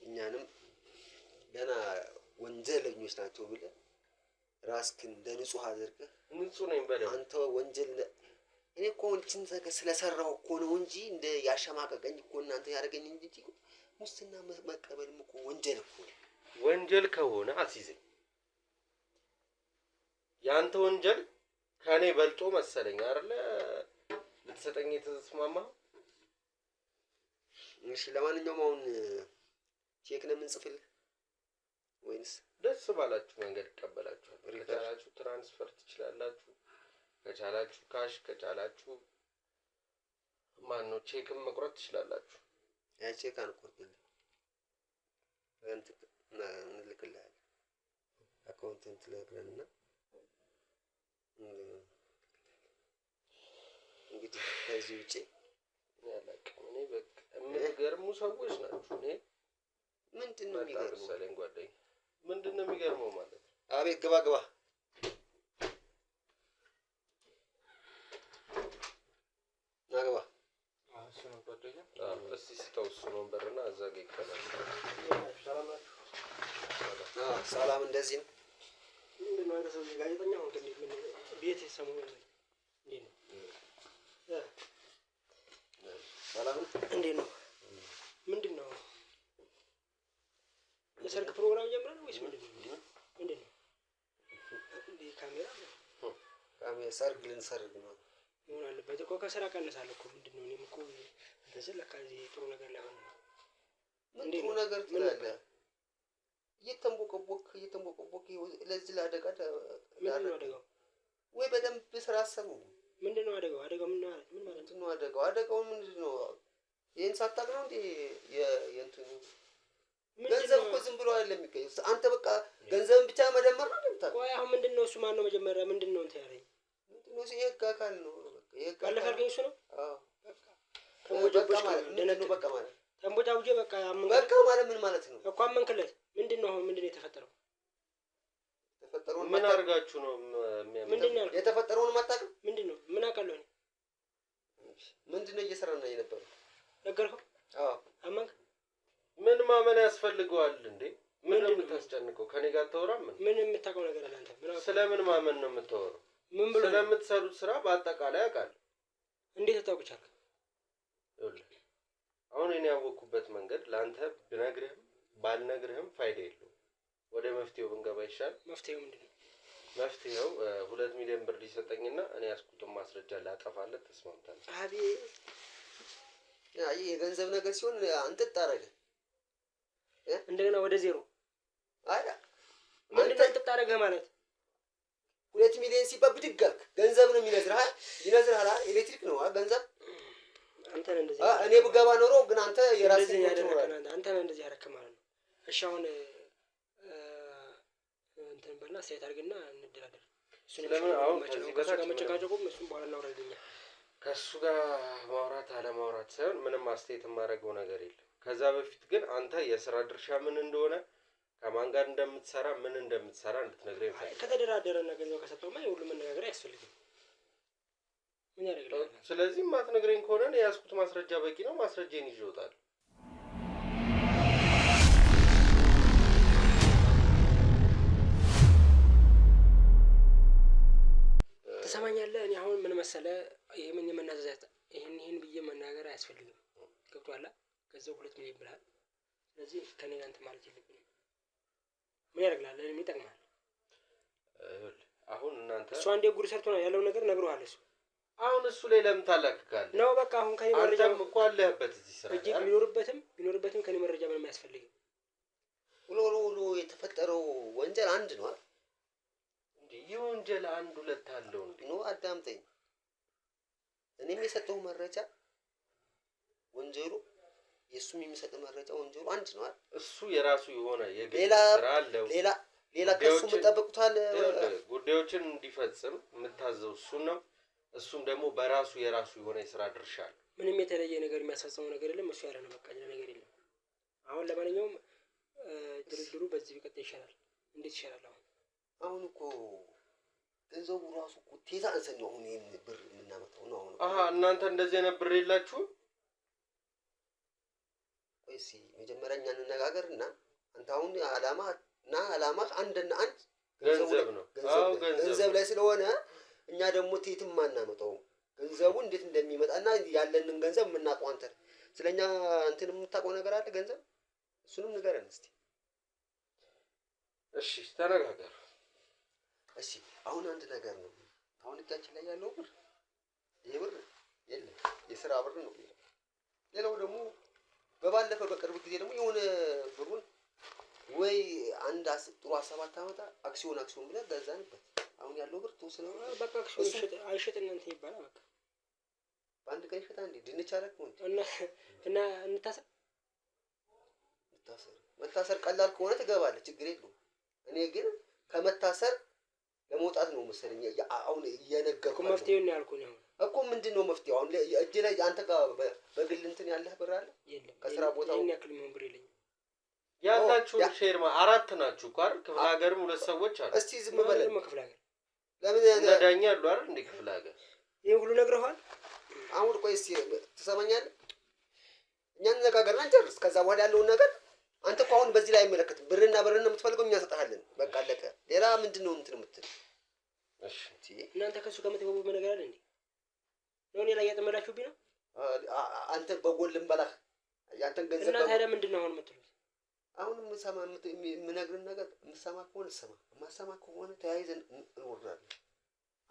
S2: እኛንም ገና ወንጀለኞች ናቸው ብለህ ራስክን እንደ ንጹህ አድርገህ
S1: ንጹህ ነኝ በደምብ
S2: አንተ ወንጀል እኔ እኮ እንትን ስለሰራሁ እኮ ነው እንጂ እንደ ያሸማቀቀኝ እኮ እናንተ ያደረገኝ እንጂ ሙስና መቀበልም እኮ ወንጀል እኮ ነው።
S1: ወንጀል ከሆነ አስይዘኝ። ያንተ ወንጀል ከኔ በልጦ መሰለኝ አይደለ ልትሰጠኝ የተስማማው።
S2: እሺ ለማንኛውም አሁን ቼክ ነው የምንጽፍልህ ወይንስ
S1: ደስ ባላችሁ መንገድ ይቀበላችኋል? ከቻላችሁ ትራንስፈር ትችላላችሁ፣ ከቻላችሁ ካሽ፣ ከቻላችሁ ማነው ቼክም መቁረጥ ትችላላችሁ።
S2: ያ ቼክ አንቆርጥልህ እንልክልሃለን አካውንትን ትነግረንና እንግዲህ ከዚህ ውጪ
S1: ያላቀም እኔ በቃ የምትገርሙ ሰዎች ናችሁ። እኔ
S2: ምንድነው የሚገርመው
S1: ሰለኝ ጓደኛ ምንድነው የሚገርመው ማለት ነው?
S2: አቤት ግባ ግባ ናግባ
S1: እሱ ነው ጓደኛ። እስቲ ስጠው እሱን ወንበርና እዛ ጋር ይቀመጥ።
S2: ሰላም እንደዚህ ነው።
S3: ምንድነው አንተ ሰው ጋዜጠኛ ሆንክ እንዴ? ምን ቤት ሰሞኑን እንዴ ነው?
S2: ሰላም
S3: እንዴት ነው? ምንድነው የሰርግ ፕሮግራም ጀምረን ወይስ ምንድነው? ምንድነው እንዴ? ካሜራ
S2: ሰርግ ልንሰርግ ነው
S3: ምን አለበት እኮ ከስራ ቀንሳለሁ እኮ። ምንድነው እኔም እኮ እንደዚህ ለካ እዚህ ጥሩ ነገር ላይሆን ነው።
S2: ምን ጥሩ ነገር ትላለህ? እየተንቦቀቦክ ለዚህ ለአደጋ
S3: ምንድነው አደጋው?
S2: ወይ በደንብ ስራ አሰቡ።
S3: ምንድነው አደጋው? አደጋው ምን ማለት ነው?
S2: አደጋው ምንድነው? ይሄን ሳታውቅ ነው እንዴ? የእንትኑ ገንዘብ እኮ ዝም ብሎ አይደለም የሚገኘው። አንተ በቃ ገንዘብን ብቻ መደመር ነው እንደምታውቅ።
S3: ቆይ አሁን ምንድነው እሱ? ማን ነው መጀመሪያ ምንድነው እንትን ያለኝ?
S2: ምንድነው ይሄ? የህግ አካል ነው።
S3: ባለፈ አልከኝ እሱ ነው።
S2: አዎ
S3: በቃ ተንቦጫቦጭ
S2: ምንድነው በቃ ማለት
S3: ተንቦጫቦጭ በቃ
S2: በቃ ማለት ምን ማለት ነው?
S3: እኮ አመንክለት። ምንድነው አሁን ምንድነው የተፈጠረው?
S2: የተፈጠረውን
S1: ምን አድርጋችሁ ነው
S3: ምንድነው
S2: የተፈጠረውን አታውቅም?
S3: ምንድነው? ምን አውቃለሁ እኔ።
S2: ምንድነው እየሰራን የነበረው?
S3: ነገርኩህ?
S2: አዎ
S3: አመንክ?
S1: ምን ማመን ያስፈልገዋል እንዴ? ምን ነው የምታስጨንቀው? ከኔ ጋር ተወራም
S3: ምን የምታውቀው ነገር አለ አንተ?
S1: ስለምን ማመን ነው የምታወራው?
S3: ምን ብሎ
S1: ስለምትሰሩት ስራ በአጠቃላይ አውቃለሁ።
S3: እንዴት ታውቁ ቻልክ?
S1: ይኸውልህ አሁን እኔ ያወቅኩበት መንገድ ለአንተ ብነግርህም ባልነግርህም ፋይዳ የለውም። ወደ መፍትሄው ብንገባ ይሻል።
S3: መፍትሄው ምንድነው?
S1: መፍትሄው 2 ሚሊዮን ብር ሊሰጠኝና እኔ ያስኩትን ማስረጃ ላጠፋለት ተስማምተናል።
S3: አቤት
S2: ያ የገንዘብ ነገር ሲሆን አንተ ታረገ
S3: እንደገና ወደ ዜሮ።
S2: አይ
S3: ምንድነው ተጣረገ ማለት?
S2: 2 ሚሊዮን ሲባል ብድግ አልክ። ገንዘብ ነው ይነዝርሃል። ኤሌክትሪክ ነው ገንዘብ።
S3: አንተ ነህ እንደዚህ
S2: እኔ ብገባ ኖሮ ግን አንተ የራስህ ነው።
S3: አንተ ነህ እንደዚህ ያረክ ማለት ነው። እሺ አሁን እንትን በልና ሳይት አድርግና እንደራደር።
S1: ስለምን አሁን ከዚህ በታች
S3: መጨቃጨቁም እሱም በኋላ እናወራለን።
S1: ከሱ ጋር ማውራት አለማውራት ሳይሆን ምንም አስተያየት የማደርገው ነገር የለም። ከዛ በፊት ግን አንተ የስራ ድርሻ ምን እንደሆነ ከማን ጋር እንደምትሰራ ምን እንደምትሰራ እንድትነግረኝ ፈልጋለሁ።
S3: ከተደራደረና ገንዘብ ከሰጠውማ የሁሉ መነጋገር አያስፈልግም። ምን ያደርግልሃል?
S1: ስለዚህ ማትነግረኝ ከሆነ የያዝኩት ማስረጃ በቂ ነው። ማስረጃዬን ይዤ እወጣለሁ።
S3: ትሰማኛለህ? እኔ አሁን ምን መሰለህ ይሄን የመናዘዝ ይሄን ብዬ መናገር አያስፈልግም። ገብቶሃል? ገንዘብ 2 ሚሊዮን ብለሃል። ስለዚህ ከኔ ጋር እንትን ማለት የለብንም። ምን ያደርግልሃል? ለኔ ይጠቅማል።
S1: አሁን እናንተ
S3: እሱ አንዴ ጉድ ሰርቶ ነው ያለው ነገር ነግሮሃል። እሱ
S1: አሁን እሱ ላይ ለምን ታላክካለህ?
S3: ነው በቃ አሁን ከኔ መረጃ
S1: እኮ አለህበት እዚህ ስራ
S3: እጅግ ቢኖርበትም ከኔ መረጃ ምንም አያስፈልግም።
S2: ውሎ የተፈጠረው ወንጀል አንድ ነው አይደል?
S1: እንዴ የወንጀል 1 2 አለው እንዴ?
S2: ነው አዳምጠኝ። እኔም የሰጠው መረጃ ወንጀሉ የሱም የሚሰጥ መረጃ ወንጀሉ አንድ ነው አይደል?
S1: እሱ የራሱ የሆነ የግል ስራ አለው።
S2: ሌላ ከሱ መጠበቁታል።
S1: ጉዳዮችን እንዲፈጽም የምታዘው እሱ ነው። እሱም ደግሞ በራሱ የራሱ የሆነ የስራ ድርሻ አለ።
S3: ምንም የተለየ ነገር የሚያሳስበው ነገር የለም። እሱ ያለ ነው በቃ ሌላ ነገር የለም። አሁን ለማንኛውም ድርድሩ በዚህ ቢቀጥል ይሻላል። እንዴት ይሻላል? አሁን
S2: እኮ ገንዘቡ ራሱ እኮ ቴዛ አንሰን ነው አሁን ይሄን ብር የምናመጣው ነው።
S1: አሁን እናንተ እንደዚህ አይነት ብር የላችሁም?
S2: ወይስ መጀመሪያ እኛ እንነጋገርና አንተ አሁን አላማ አንድና አንድ
S1: ገንዘብ ነው።
S2: ገንዘብ ላይ ስለሆነ እኛ ደግሞ ቴትም ማናመጣው ገንዘቡ እንዴት እንደሚመጣና ያለንን ገንዘብ የምናውቀው አንተ ስለኛ እንትን የምታውቀው ነገር አለ ገንዘብ እሱንም ንገረን እስቲ።
S1: እሺ ተነጋገር።
S2: እሺ አሁን አንድ ነገር ነው አሁን እጃችን ላይ ያለው ብር ይሄ ብር የለም የስራ ብር ነው። ሌላው ደግሞ በባለፈው በቅርብ ጊዜ ደግሞ የሆነ ብሩን ወይ አንድ ጥሩ ሀሳብ አታመጣ አክሲዮን ብለህ ገዛንበት። አሁን ያለው ብር ተወሰነ
S3: በቃ አክሲዮን አይሸጥ እናንተ ይባላል። በቃ
S2: በአንድ ቀን ይሸጣል እንዴ? ድንች አለክ ነው
S3: እና እንታሰር
S2: መታሰር ቀላል ከሆነ ትገባለህ፣ ችግር የለውም። እኔ ግን ከመታሰር ለመውጣት ነው መሰለኝ አሁን እየነገርኩ
S3: እኮ መፍትሄውን ነው ያልኩኝ። አሁን
S2: እኮ ምንድነው መፍትሄው? አሁን እጅ ላይ አንተ ጋር በግል እንትን ያለህ ብር አለ?
S3: የለም።
S2: ከስራ ቦታው
S3: ይሄን ያክል ምን ብር የለኝም።
S1: ያላችሁ ሼርማ 4 ናችሁ እኮ አይደል? ክፍለ ሀገርም 2 ሰዎች አሉ።
S2: እስቲ ዝም በለ
S3: ክፍለ ሀገር
S2: ለምን
S1: ነዳኛ አሉ አይደል? እንደ ክፍለ ሀገር
S3: ይሄን ሁሉ ነግረዋል።
S2: አሁን ቆይ እስቲ ትሰማኛለህ? እኛ እንነጋገርና እንጨርስ። ከዛ በኋላ ያለውን ነገር አንተ እኮ አሁን በዚህ ላይ አይመለከትም። ብርና ነው የምትፈልገው፣ እኛ እንሰጥሃለን። በቃ አለቀ። ሌላ ምንድነው እንትን የምትል?
S1: እሺ
S3: እናንተ ከሱ ጋር የምትገቡበት ነገር አለ እንዴ? ነው እኔ ላይ ያጠመዳችሁብኝ ነው?
S2: አንተ በጎን ልንበላህ ያንተን ገንዘብ
S3: እና ታዲያ ምንድነው አሁን የምትሉት?
S2: አሁን የምነግርህን ነገር የምትሰማ ከሆነ ስማ፣ የማትሰማ ከሆነ ተያይዘን እንወርዳለን።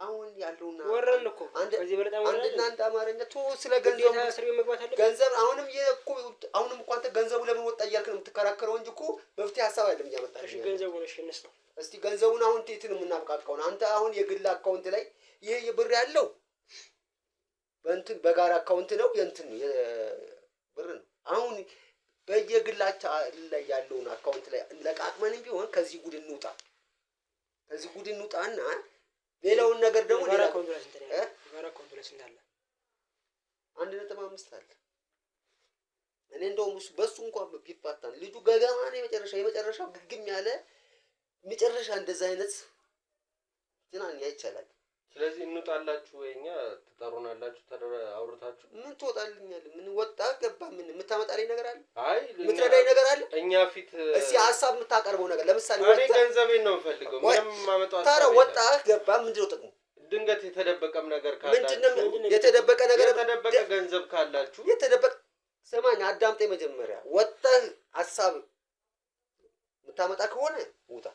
S2: አሁን ያለውና
S3: ወረን እኮ ከዚህ በለጣ ወረን
S2: አንድና አንድ አማርኛ ስለ ገንዘብ
S3: እስር ቤት መግባት አለ።
S2: ገንዘብ አሁንም እኮ አንተ ገንዘቡ ለምን ወጣ እያልክ ነው የምትከራከረው እንጂ እኮ መፍትሄ ሀሳብ አይደለም እያመጣልኝ።
S3: እሺ ገንዘቡን እሺ እንስጠው
S2: እስቲ ገንዘቡን አሁን እንዴት ነው የምናብቃቃው? አንተ አሁን የግል አካውንት ላይ ይሄ የብር ያለው በእንትን በጋራ አካውንት ነው የእንትን የብር ነው። አሁን በየግላቻ ላይ ያለውን አካውንት ላይ ለቃቅመንም ቢሆን ከዚህ ጉድ እንውጣ። ከዚህ ጉድ እንውጣና ሌላውን ነገር ደግሞ
S3: ጋራ ኮንትራክት እንትን ጋራ ኮንትራክት እንዳለ
S2: 1.5 አለ። እኔ እንደውም በሱ እንኳን ቢፋታን ልጁ ገገማ ነው የመጨረሻ ግግም ያለ መጨረሻ እንደዛ አይነት ትናንያ ይቻላል።
S1: ስለዚህ እንውጣላችሁ ወይኛ ትጠሩናላችሁ አውርታችሁ
S2: ምን ትወጣልኛለህ? ምን ወጣ ገባ? ምን የምታመጣልኝ ነገር አለ?
S1: አይ
S2: የምትረዳኝ ነገር አለ?
S1: እኛ ፊት
S2: እስኪ ሀሳብ የምታቀርበው ነገር ለምሳሌ
S1: እኔ ገንዘቤን ነው የምፈልገው። ምንም ማመጣው
S2: ታራ ወጣ ገባ ምንድነው ጥቅሙ?
S1: ድንገት የተደበቀም ነገር ካላችሁ
S2: ምንድነው የተደበቀ ነገር?
S1: የተደበቀ ገንዘብ ካላችሁ
S2: የተደበቀ ሰማኝ፣ አዳምጠኝ። መጀመሪያ ወጣህ ሀሳብ የምታመጣ ከሆነ ውጣ።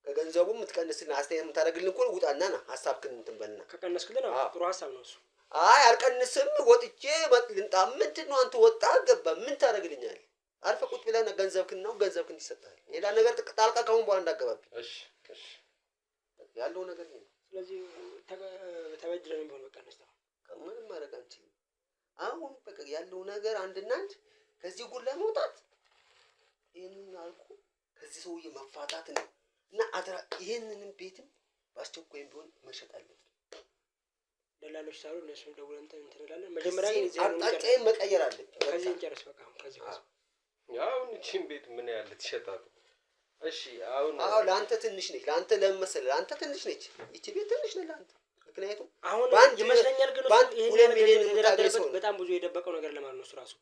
S2: ከገንዘቡ የምትቀንስና አስተያየት የምታደርግልን ከሆነ ውጣና ና ሀሳብክን እንትን በልና።
S3: ከቀነስክልን ጥሩ ሀሳብ ነው እሱ።
S2: አይ አልቀንስም ወጥቼ ልምጣ። ምንድነው አንተ ወጣ ገባ ምን ታደርግልኛለህ? አርፈህ ቁጭ ብለህ ገንዘብክን ይሰጣል። ሌላ ነገር ጣልቃ ካሁን በኋላ እንዳገባብኝ።
S1: እሺ
S2: ያለው ነገር ነው።
S3: ስለዚህ ተበድረን ቢሆን በቃ እንስጣው።
S2: ምንም ማድረግ አንችልም። አሁን በቃ ያለው ነገር አንድና አንድ ከዚህ ጉድ ለመውጣት ይሄንን አልኩ ከዚህ ሰውዬ መፋታት ነው እና አድራ ይሄንንም ቤትም ባስቸኳይም ቢሆን መሸጥ አለብን።
S3: ደላሎች ሳሉ እነሱን ደውለን እንትን እንላለን። መጀመሪያ ግን
S2: አቅጣጫዬን መቀየር አለብን።
S3: ከዚህ እንጨርስ በቃ ከዚህ
S1: አሁን እቺን ቤት ምን ያህል ትሸጣት? እሺ አሁን
S2: ለአንተ ትንሽ ነች። ለአንተ ለምን መሰለህ? ለአንተ ትንሽ ነች። እቺ ቤት ትንሽ ነች ለአንተ። ምክንያቱም
S3: አሁን ይመስለኛል ግን ይሄን ሚሊዮን የተደረደረበት በጣም ብዙ የደበቀው ነገር ለማለት ነው እሱ ራሱ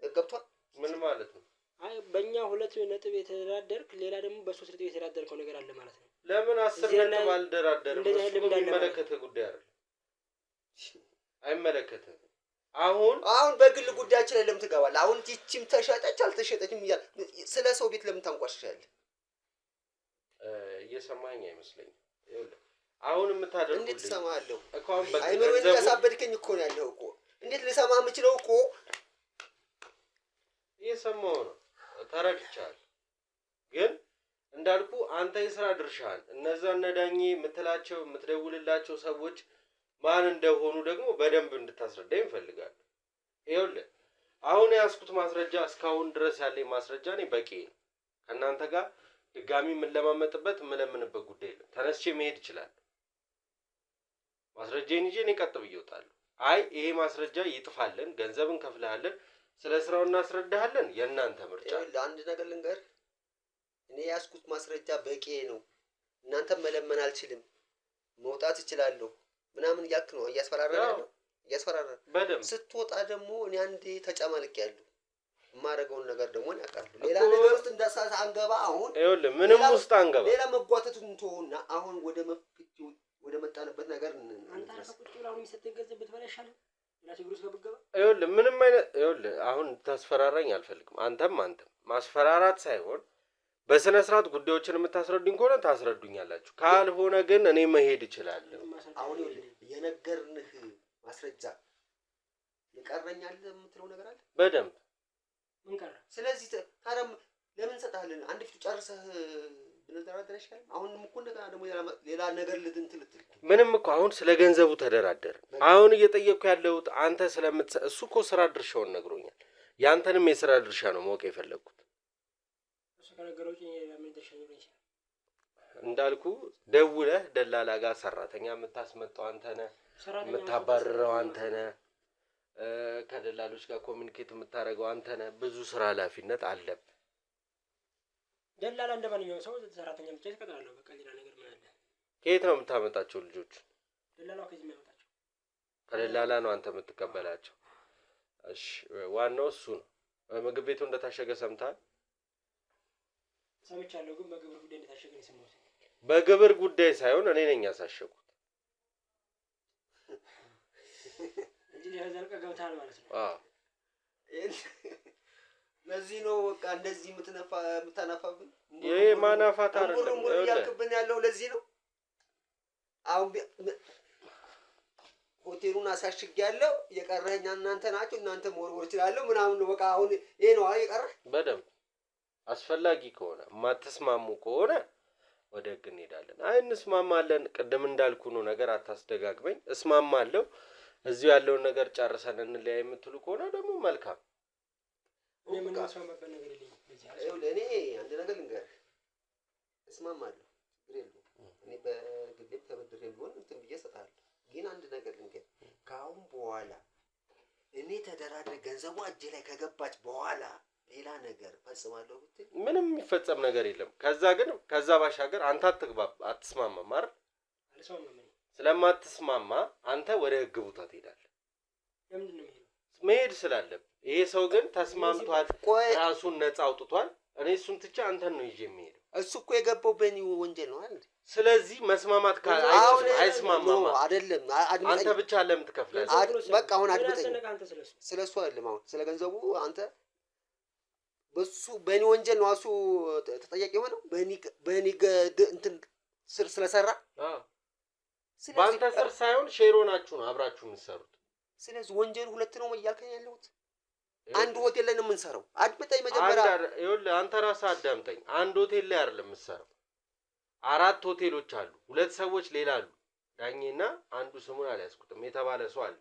S2: ገብቷል።
S1: ምን ማለት ነው?
S3: አይ በእኛ 2 ነጥብ የተደራደርክ ሌላ ደግሞ በ3 ነጥብ የተደራደርከው ነገር አለ ማለት ነው።
S1: ለምን 10 ነጥብ አልደራደርም?
S3: እንደዚህ አይደለም
S1: የሚመለከትህ ጉዳይ አይደል? አይመለከትህም። አሁን
S2: በግል ጉዳያችን ላይ ለምን ትገባለህ? አሁን ይቺም ተሸጠች አልተሸጠችም ስለ ሰው ቤት ለምን ታንቋሽሻለህ?
S1: እየሰማኸኝ አይመስለኝም። ይኸውልህ አሁን የምታደርጉት
S2: እንዴት እሰማሃለሁ?
S1: አሁን
S2: አይምሮን ያሳበድከኝ እኮ ነው ያለው እኮ። እንዴት ልሰማ የምችለው እኮ
S1: እየሰማሁ ነው። ተረድቻለሁ። ግን እንዳልኩ አንተ የሥራ ድርሻህን እነዛ ነዳኜ የምትላቸው የምትደውልላቸው ሰዎች ማን እንደሆኑ ደግሞ በደንብ እንድታስረዳኝ እፈልጋለሁ። ይኸውልህ አሁን ያስኩት ማስረጃ እስካሁን ድረስ ያለኝ ማስረጃ እኔ በቂ ነው። ከእናንተ ጋር ድጋሚ የምንለማመጥበት የምለምንበት ጉዳይ የለም። ተነስቼ መሄድ እችላለሁ። ማስረጃዬን ይዤ እኔ ቀጥ ብዬ እወጣለሁ። አይ ይሄ ማስረጃ ይጥፋልን፣ ገንዘብ እንከፍልሃለን፣ ስለ ስራው እናስረዳሃለን፣ የእናንተ ምርጫ።
S2: አንድ ነገር ልንገር፣ እኔ ያስኩት ማስረጃ በቂ ነው። እናንተ መለመን አልችልም፣ መውጣት እችላለሁ ምናምን እያልክ ነው እያስፈራራ
S1: በደንብ
S2: ስትወጣ ደግሞ እኔ አንዴ ተጨማልቄያለሁ። የማደርገውን ነገር ደግሞ ያውቃለሁ። ሌላ ነገር ውስጥ እንዳሳሳ አንገባ። አሁን
S1: ይኸውልህ ምንም ውስጥ አንገባ።
S2: ሌላ መጓተቱን ተውና አሁን ወደ መጣንበት ነገር
S3: አንተ ቁጭ ብለህ አሁን የሚሰጠኝ ገንዘብ ብትበላ ይሻላል። ሌላ ችግር ውስጥ ብትገባ
S1: ይኸውልህ ምንም አይነት ይኸውልህ አሁን ታስፈራራኝ አልፈልግም። አንተም ማስፈራራት ሳይሆን በስነ ስርዓት ጉዳዮችን የምታስረዱኝ ከሆነ ታስረዱኛላችሁ። ካልሆነ ግን እኔ መሄድ እችላለሁ።
S2: አሁን የነገርንህ ማስረጃ ይቀረኛል የምትለው ነገር አለ?
S1: በደንብ
S3: ምን ቀረ?
S2: ስለዚህ ታዲያ ለምን ሰጣለን? አንድ ፊቱ ጨርሰህ ብንደራደር ይሻላል። አሁንም እኮ እንደገና ደግሞ ሌላ ነገር ልትል
S1: ምንም እኮ አሁን ስለ ገንዘቡ ተደራደር። አሁን እየጠየቅኩ ያለሁት አንተ እሱ እኮ ስራ ድርሻውን ነግሮኛል። ያንተንም የስራ ድርሻ ነው ማወቅ የፈለግኩት። እንዳልኩ ደውለህ ደላላ ጋር ሰራተኛ የምታስመጣው አንተ ነህ፣ የምታባርረው አንተ ነህ፣ ከደላሎች ጋር ኮሚኒኬት የምታደርገው አንተ ነህ። ብዙ ስራ ኃላፊነት አለብህ።
S3: ደላላ እንደማንኛውም ሰው ሰራተኛ ብቻ ይቀጥራለሁ። በቃ ሌላ ነገር ምን አለ?
S1: ከየት ነው የምታመጣቸው ልጆች?
S3: ደላላው ከዚህ የሚያመጣቸው
S1: ከደላላ ነው አንተ የምትቀበላቸው? እሺ፣ ዋናው እሱ ነው። ምግብ ቤቱ እንደታሸገ ሰምተሃል?
S3: ሰምቻለሁ፣ ግን በግብር ጉዳይ እንደታሸገ ነው የሰማሁት።
S1: በግብር ጉዳይ ሳይሆን እኔ ነኝ ያሳሸኩት
S3: እንጂ ለዘልቀ ገብታል ማለት ነው።
S1: አዎ፣
S2: ለዚህ ነው በቃ እንደዚህ የምታናፋብን።
S1: ይሄ ማናፋት አይደለም
S2: ያልክብን ያለው ለዚህ ነው። አሁን ሆቴሉን አሳሽጌያለሁ፣ የቀረኝ እናንተ ናችሁ፣ እናንተ መወርወር እችላለሁ ምናምን ነው በቃ። አሁን ይሄ ነው አይደል የቀረህ?
S1: በደንብ አስፈላጊ ከሆነ የማትስማሙ ከሆነ ወደ ህግ እንሄዳለን። አይ እንስማማለን፣ ቅድም እንዳልኩ ነው፣ ነገር አታስደጋግመኝ። እስማማለሁ፣ እዚሁ ያለውን ነገር ጨርሰን እንለያይ የምትሉ ከሆነ ደግሞ መልካም።
S3: እኔ ምን መስማማበት ነገር የለኝም በዚህ
S2: አይደል? እኔ አንድ ነገር ልንገርህ፣ እስማማለሁ፣ ችግር የለውም። እኔ በግዴም ተበድሬ ቢሆን እንትን ብዬ እሰጥሃለሁ። ግን አንድ ነገር ልንገርህ፣ ከአሁን በኋላ እኔ ተደራድሬ ገንዘቧ እጄ ላይ ከገባች በኋላ ሌላ ነገር ፈጽማለሁ ብትል
S1: ምንም የሚፈጸም ነገር የለም። ከዛ ባሻገር አንተ አትስማማም አይደል?
S3: አልስማማም።
S1: ስለማትስማማ አንተ ወደ ህግ ቦታ ትሄዳለህ።
S3: ለምንድን ነው የምሄደው?
S1: መሄድ ስላለብህ። ይሄ ሰው ግን ተስማምቷል፣ ራሱን ነፃ አውጥቷል። እኔ እሱን ትቼ አንተን ነው ይዤ የምሄደው።
S2: እሱ እኮ የገባው በእኔ ወንጀል ነው አይደል?
S1: ስለዚህ መስማማት አይስማማም
S2: አይደለም።
S1: አንተ ብቻ ለምን ትከፍላለህ?
S2: በቃ አሁን አድምጠኝ። ስለሱ አይደለም አሁን ስለ ገንዘቡ አንተ በሱ በእኔ ወንጀል ነው እሱ ተጠያቂ የሆነው በእኔ እንትን ስር ስለሰራ።
S1: በአንተ ስር ሳይሆን ሼሮ ናችሁ ነው አብራችሁ የምትሰሩት።
S2: ስለዚህ ወንጀሉ ሁለት ነው እያልከኝ ያለሁት። አንድ ሆቴል ላይ ነው የምንሰራው። አድምጠኝ መጀመሪያ።
S1: ይኸውልህ አንተ ራስህ አዳምጠኝ። አንድ ሆቴል ላይ አይደለም የምትሰራው፣ 4 ሆቴሎች አሉ። 2 ሰዎች ሌላ አሉ፣ ዳኜና አንዱ ስሙን አልያዝኩትም የተባለ ሰው አለ።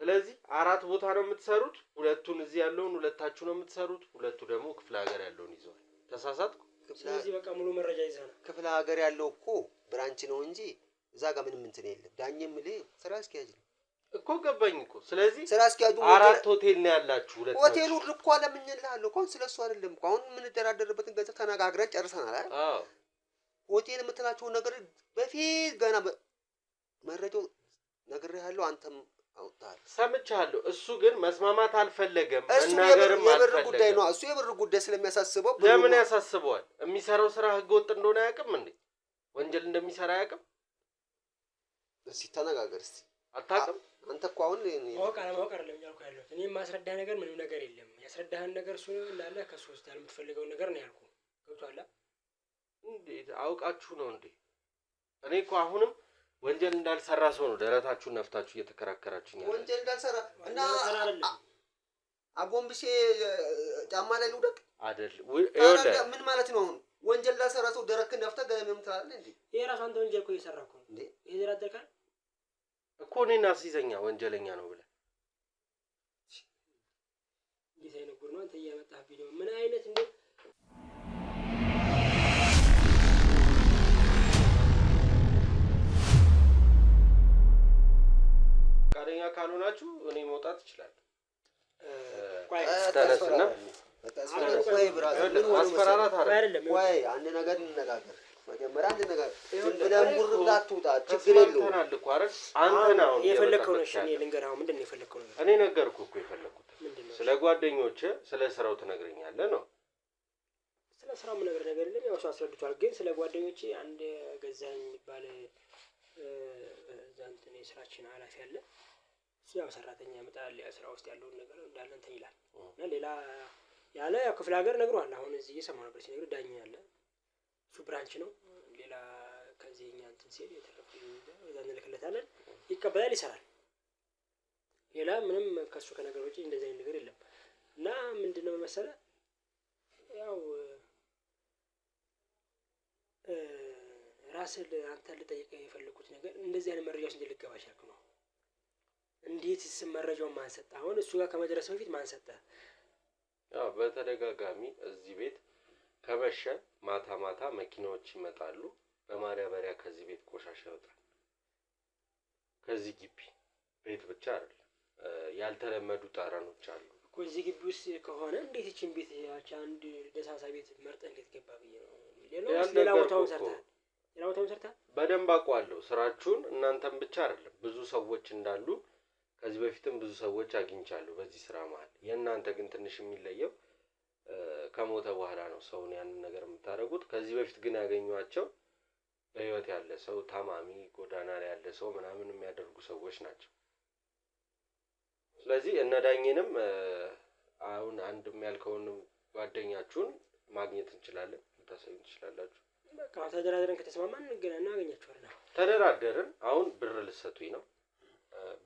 S1: ስለዚህ 4 ቦታ ነው የምትሰሩት። 2ቱን እዚህ ያለውን 2ታችሁ ነው የምትሰሩት፣ 2ቱ ደግሞ ክፍለ ሀገር ያለውን ይዘዋል። ተሳሳትኩ?
S3: ስለዚህ በቃ ሙሉ መረጃ ይዘናል።
S2: ክፍለ ሀገር ያለው እኮ ብራንች ነው እንጂ እዛ ጋር ምንም እንትን የለም። ዳኜም ልህ ስራ አስኪያጅ ነው
S1: እኮ ገባኝ እኮ። ስለዚህ
S2: ስራ አስኪያጁ
S1: 4 ሆቴል ነው ያላችሁ። 2
S2: ሆቴሉ ልኮ ለምንልሃለሁ እኮ ስለሱ አይደለም እኮ። አሁን የምንደራደርበትን ገንዘብ ተነጋግረን ጨርሰናል አይደል?
S1: አዎ።
S2: ሆቴል የምትላቸውን ነገር በፊት ገና መረጃው ነግሬሃለሁ፣ አንተም አውጣል
S1: ሰምቻለሁ። እሱ ግን መስማማት አልፈለገም፣
S2: መናገርም አልፈለገም። የብር ጉዳይ ነው እሱ። የብር ጉዳይ ስለሚያሳስበው
S1: ለምን ያሳስበዋል? የሚሰራው ስራ ህገወጥ እንደሆነ አያውቅም እንዴ? ወንጀል እንደሚሰራ አያውቅም?
S2: እስቲ ተነጋገር እስቲ።
S1: አታውቅም?
S2: አንተ እኮ አሁን
S3: ማወቅ አለማወቅ አይደለም እያልኩ ያለሁት። እኔ የማስረዳህ ነገር ምንም ነገር የለም። ያስረዳህን ነገር እሱ እንዳለ ከሱ ውስጥ የምትፈልገውን ነገር ነው ያልኩህ። ገብቶሃል?
S1: እንዴት አውቃችሁ ነው እንዴ? እኔ እኮ አሁንም ወንጀል እንዳልሰራ ሰው ነው ደረታችሁን ነፍታችሁ እየተከራከራችሁኝ ያለው።
S2: ወንጀል እንዳልሰራ እና አጎንብሼ ጫማ ላይ ልውደቅ
S1: አይደል?
S2: ምን ማለት ነው? አሁን ወንጀል እንዳልሰራ ሰው ደረትህን ነፍተህ ገለመም ትላለህ እንዴ?
S3: ይሄ ራሱ አንተ ወንጀል እኮ እየሰራህ እኮ እንዴ? እየተደራደርካል
S1: እኮ እኔን አስይዘኛ ወንጀለኛ ነው ብለህ
S3: እንዴት አይነት ጉድ ነው አንተ እያመጣህብኝ ነው? ምን አይነት እንዴ
S1: ፈቃደኛ ካልሆናችሁ እኔ መውጣት እችላለሁ።
S2: ተነስና
S1: አስፈራራት አይደለም።
S2: ወይ አንድ ነገር እንነጋገር። መጀመሪያ አንድ ነገር ብለን ሙር ብላ አትውጣ። ችግር የለውም።
S1: አንተ ነው
S3: የፈለከው ነው። እሺ እኔ ልንገርህ። አሁን ምንድን ነው የፈለከው ነገር?
S1: እኔ ነገርኩህ እኮ የፈለኩት ስለ ጓደኞችህ ስለ ስራው ትነግረኛለህ ነው።
S3: ስለ ስራው ምን ነገር የለም። ያው እሱ አስረድቷል። ግን ስለ ጓደኞቼ አንድ ገዛኸኝ የሚባል እንትን የስራችን ኃላፊ አለ። እሱ ያው ሰራተኛ ያመጣል፣ ስራ ውስጥ ያለውን ነገር እንዳለ እንትን ይላል። እና ሌላ ያለ ያው ክፍለ ሀገር ነግሯል። አሁን እዚህ እየሰማሁ ነበር ሲነግር ዳኛ ያለ እሱ ብራንች ነው። ሌላ ከዚህ እኛ እንትን ሲል የተረፈ እዛ እንልክለታለን፣ ይቀበላል፣ ይሰራል። ሌላ ምንም ከሱ ከነገር ውጪ እንደዚህ አይነት ነገር የለም። እና ምንድነው መሰለህ ያው ራስህ አንተ ልጠይቅህ የፈለኩት ነገር እንደዚህ አይነት መረጃዎች እንዴት ልትገባ ቻልክ ነው? እንዴት መረጃውን ማን ሰጠህ? አሁን እሱ ጋር ከመድረስ በፊት ማን ሰጠህ?
S1: ያው በተደጋጋሚ እዚህ ቤት ከመሸ ማታ ማታ መኪናዎች ይመጣሉ። በማዳበሪያ ከዚህ ቤት ቆሻሻ ይወጣል። ከዚህ ግቢ ቤት ብቻ አይደለም ያልተለመዱ ጠረኖች አሉ
S3: እኮ እዚህ ግቢ ውስጥ ከሆነ እንዴት ይችን ቤት ያቺ አንድ ደሳሳ ቤት መርጠህ እንዴት ገባ ብዬ ነው። ሌላ ቦታውን ሰርተሃል?
S1: በደንብ አውቀዋለሁ ስራችሁን። እናንተም ብቻ አይደለም ብዙ ሰዎች እንዳሉ ከዚህ በፊትም ብዙ ሰዎች አግኝቻለሁ በዚህ ስራ መሀል። የእናንተ ግን ትንሽ የሚለየው ከሞተ በኋላ ነው ሰውን ያንን ነገር የምታደርጉት። ከዚህ በፊት ግን ያገኟቸው በህይወት ያለ ሰው ታማሚ ጎዳና ላይ ያለ ሰው ምናምን የሚያደርጉ ሰዎች ናቸው። ስለዚህ እነዳኝንም አሁን አንድም ያልከውን ጓደኛችሁን ማግኘት እንችላለን፣ ልታሳዩን ትችላላችሁ።
S3: በቃ ተደራድረን ከተስማማን እናገኛቸዋለን።
S1: ተደራደርን። አሁን ብር ልትሰጡኝ ነው።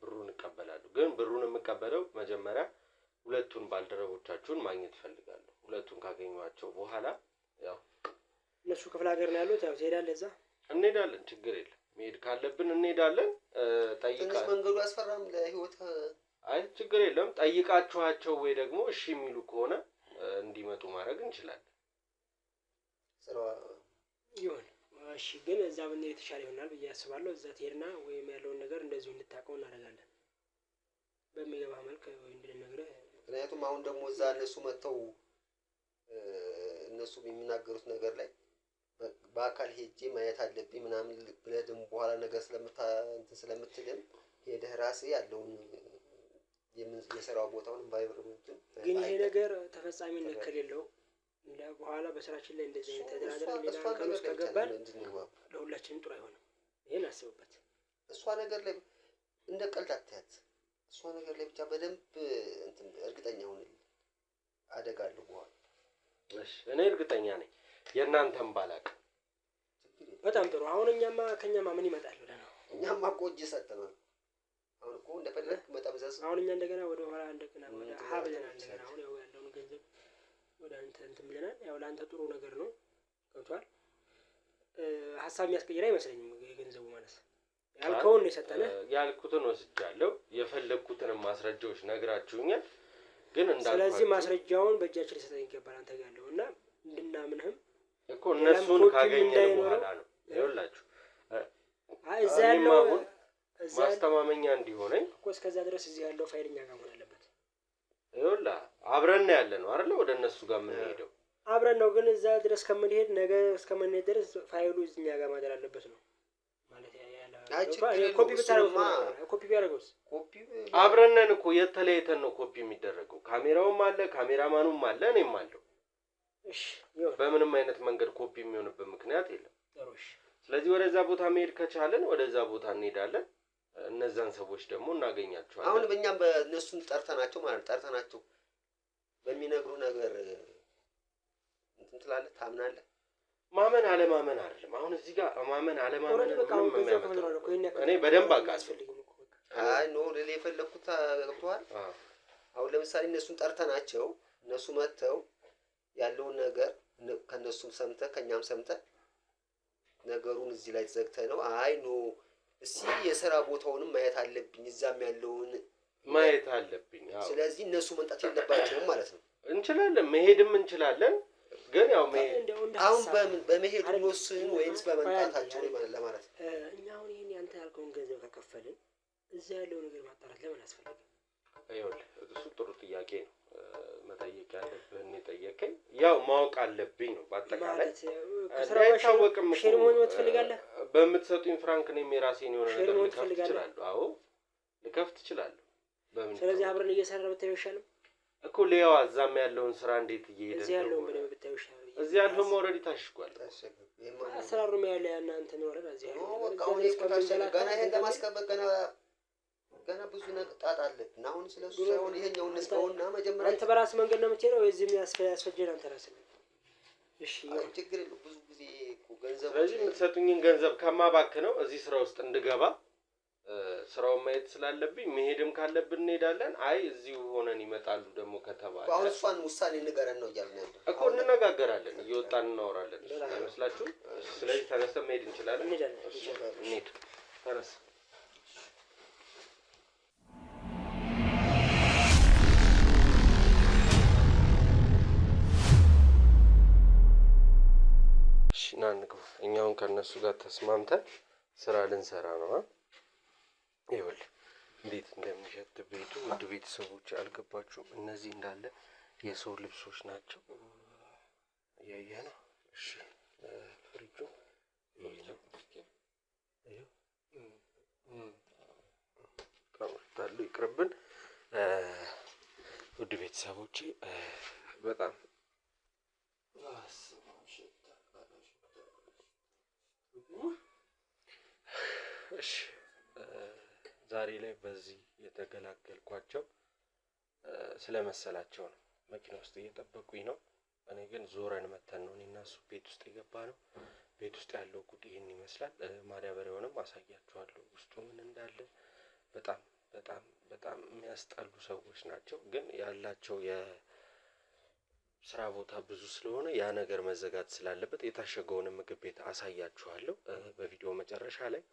S1: ብሩን እቀበላለሁ። ግን ብሩን የምቀበለው መጀመሪያ ሁለቱን ባልደረቦቻችሁን ማግኘት ፈልጋለሁ። ሁለቱን ካገኘኋቸው በኋላ ያው
S3: እነሱ ክፍለ ሀገር ነው ያሉት። ያው ትሄዳለህ፣ እዛ
S1: እንሄዳለን። ችግር የለም። መሄድ ካለብን እንሄዳለን።
S2: ትንሽ መንገዱ አስፈራም ለህይወት።
S1: አይ ችግር የለም። ጠይቃችኋቸው ወይ ደግሞ እሺ የሚሉ ከሆነ እንዲመጡ ማድረግ እንችላለን።
S2: ስራው
S3: ይሁን እሺ። ግን እዛ ብንሄድ የተሻለ ይሆናል ብዬ አስባለሁ። እዛ ትሄድና ወይም ያለውን ነገር እንደዚሁ እንድታውቀው እናደርጋለን በሚገባ መልክ ወይ እንድንነግርህ።
S2: ምክንያቱም አሁን ደግሞ እዛ እነሱ መጥተው እነሱ የሚናገሩት ነገር ላይ በአካል ሄጄ ማየት አለብኝ ምናምን ብለህ ደግሞ በኋላ ነገር ስለምትልም ሄደህ ራስህ ያለውን የስራው ቦታውን ባይብርምትን
S3: ግን ይሄ ነገር ተፈጻሚነት ከሌለው በኋላ በስራችን ላይ እንደዚህ አይነት ተደራድረን ሌላ ነገር ውስጥ ከገባን ለሁላችንም ጥሩ አይሆንም። ይሄን አስብበት።
S2: እሷ ነገር ላይ እንደ ቀልድ አትያት። እሷ ነገር ላይ ብቻ በደንብ እርግጠኛ ሁን። አደጋለሁ በኋላ።
S1: እሺ እኔ እርግጠኛ ነኝ። የእናንተም ባላቅ
S3: በጣም ጥሩ። አሁን ከኛማ ምን ይመጣል ብለህ ነው?
S2: እኛማ እኮ እጅ ሰጥተናል። አሁን እኮ እንደፈለክ መጠምዘዝ።
S3: አሁን እኛ እንደገና ወደ ኋላ እንደገና ወደ ሀብለናል። እንደገና አሁን ያው ያለውን ገንዘብ ወደ አንተ እንትን ብለናል። ያው ለአንተ ጥሩ ነገር ነው። ገብቶሃል? ሀሳብ የሚያስቀይር አይመስለኝም የገንዘቡ ማለት ያልከውን ነው የሰጠነህ።
S1: ያልኩትን ወስጃለሁ። የፈለኩትን ማስረጃዎች ነግራችሁኛል። ግን እንዳልኳችሁ
S3: ስለዚህ ማስረጃውን በእጃችን ሊሰጠን ይገባል። አንተ ጋር ያለውና እንድናምንህም
S1: እኮ እነሱን ካገኘን በኋላ ነው። ይኸውላችሁ
S3: እዛ ያለው
S1: ማስተማመኛ እንዲሆነኝ
S3: እኮ እስከዛ ድረስ እዚህ ያለው ፋይል እኛ ጋር መሆን አለበት።
S1: ይኸውልህ አብረን ያለ ነው አይደል? ወደ እነሱ ጋር የምንሄደው
S3: አብረን ነው። ግን እዛ ድረስ ከምንሄድ ነገ እስከምንሄድ ድረስ ፋይሉ እኛ ጋር ማደር አለበት ነው ማለት ኮፒ ቢያደርገውስ?
S1: አብረን ነን እኮ የተለያይተን ነው ኮፒ የሚደረገው። ካሜራውም አለ፣ ካሜራማኑም አለ፣ እኔም አለው።
S3: እሺ
S1: በምንም አይነት መንገድ ኮፒ የሚሆንበት ምክንያት የለም።
S3: እሺ
S1: ስለዚህ ወደዛ ቦታ መሄድ ከቻለን ወደዛ ቦታ እንሄዳለን። እነዛን ሰዎች ደግሞ እናገኛቸዋለን።
S2: አሁን በእኛም በእነሱን ጠርተናቸው ማለት ጠርተናቸው በሚነግሩ ነገር እንትን ትላለህ፣ ታምናለህ።
S1: ማመን አለማመን አይደለም። አሁን እዚህ ጋር ማመን አለማመን እኔ በደንብ አውቃለሁ።
S2: አይ ኖ ለሌ የፈለኩት ገብቶሃል። አሁን ለምሳሌ እነሱን ጠርተናቸው እነሱ መጥተው ያለውን ነገር ከነሱም ሰምተህ ከኛም ሰምተህ ነገሩን እዚህ ላይ ተዘግተህ ነው አይ ኖ እስኪ የሥራ ቦታውንም ማየት አለብኝ እዛም ያለውን
S1: ማየት አለብኝ።
S2: ስለዚህ እነሱ መምጣት የለባቸውም ማለት ነው።
S1: እንችላለን፣ መሄድም እንችላለን። ግን ያው
S2: አሁን በመሄዱ እንወስን ወይስ በመምጣታቸው ለማለት ነው።
S3: እኛ አሁን ይሄን ያንተ ያልከውን ገንዘብ ከከፈልን እዛ ያለው ነገር ማጣራት ለምን አስፈለገ?
S1: ይኸውልህ እሱ ጥሩ ጥያቄ ነው። መጠየቅ ያለብህን የጠየቀኝ ያው ማወቅ አለብኝ ነው። በአጠቃላይ አይታወቅም እኮ
S3: ሼር መሆን ትፈልጋለህ?
S1: በምትሰጡኝ ፍራንክ እኔም የራሴን የሆነ ነገር ልከፍት እችላለሁ። አዎ ልከፍት እችላለሁ። በምን
S3: ስለዚህ አብረን እየሰራን ብታየው ይሻላል
S1: እኮ ሌላው እዛም ያለውን ስራ እንዴት እየሄደ ነው?
S3: እዚህ ያለውን በደንብ ብታየው ይሻላል።
S1: እዚህ ያለውም ኦልሬዲ ታሽጓል።
S3: አሰራሩም ያለ እናንተ ነው አይደል? እዚህ ያለው
S2: ገና ይሄን ለማስከበር ገና ገና ብዙ ጣጣ አለብን። አሁን ስለሱ ሳይሆን ይሄኛውን እንስከውና መጀመሪያ
S3: አንተ በራስህ መንገድ ነው የምትሄደው ወይ እዚህ ያስፈጀን አንተ ራስህ? እሺ
S2: ችግር የለውም። ብዙ ጊዜ እኮ ገንዘብ
S1: ስለዚህ የምትሰጡኝን ገንዘብ ከማባክነው እዚህ ስራ ውስጥ እንድገባ ስራውን ማየት ስላለብኝ መሄድም ካለብን እንሄዳለን። አይ እዚሁ ሆነን ይመጣሉ ደግሞ ከተባለ
S2: አሁን እሷን ውሳኔ ንገረን ነው እያልን ያለው
S1: እኮ። እንነጋገራለን፣ እየወጣን እናወራለን። አይመስላችሁም? ስለዚህ ተነስተን መሄድ እንችላለን። እንሂድ፣ ተነስ። እሺ ና እንግባ። እኛውን ከእነሱ ጋር ተስማምተን ስራ ልንሰራ ነው። ይኸውልህ እንዴት እንደሚሸት ቤቱ። ውድ ቤተሰቦች አልገባችሁም? እነዚህ እንዳለ የሰው ልብሶች ናቸው። እያየህ ነው። እሺ ፍሪጁ ታሉ ይቅርብን። ውድ ቤተሰቦቼ በጣም እሺ ዛሬ ላይ በዚህ የተገላገልኳቸው ስለመሰላቸው ነው። መኪና ውስጥ እየጠበቁኝ ነው። እኔ ግን ዞረን መተን ነው እኔና እሱ ቤት ውስጥ የገባ ነው። ቤት ውስጥ ያለው ጉድ ይህን ይመስላል። ማዳበሪያውንም አሳያችኋለሁ ውስጡ ምን እንዳለ። በጣም በጣም በጣም የሚያስጠሉ ሰዎች ናቸው። ግን ያላቸው የስራ ቦታ ብዙ ስለሆነ ያ ነገር መዘጋት ስላለበት የታሸገውን ምግብ ቤት አሳያችኋለሁ በቪዲዮ መጨረሻ ላይ።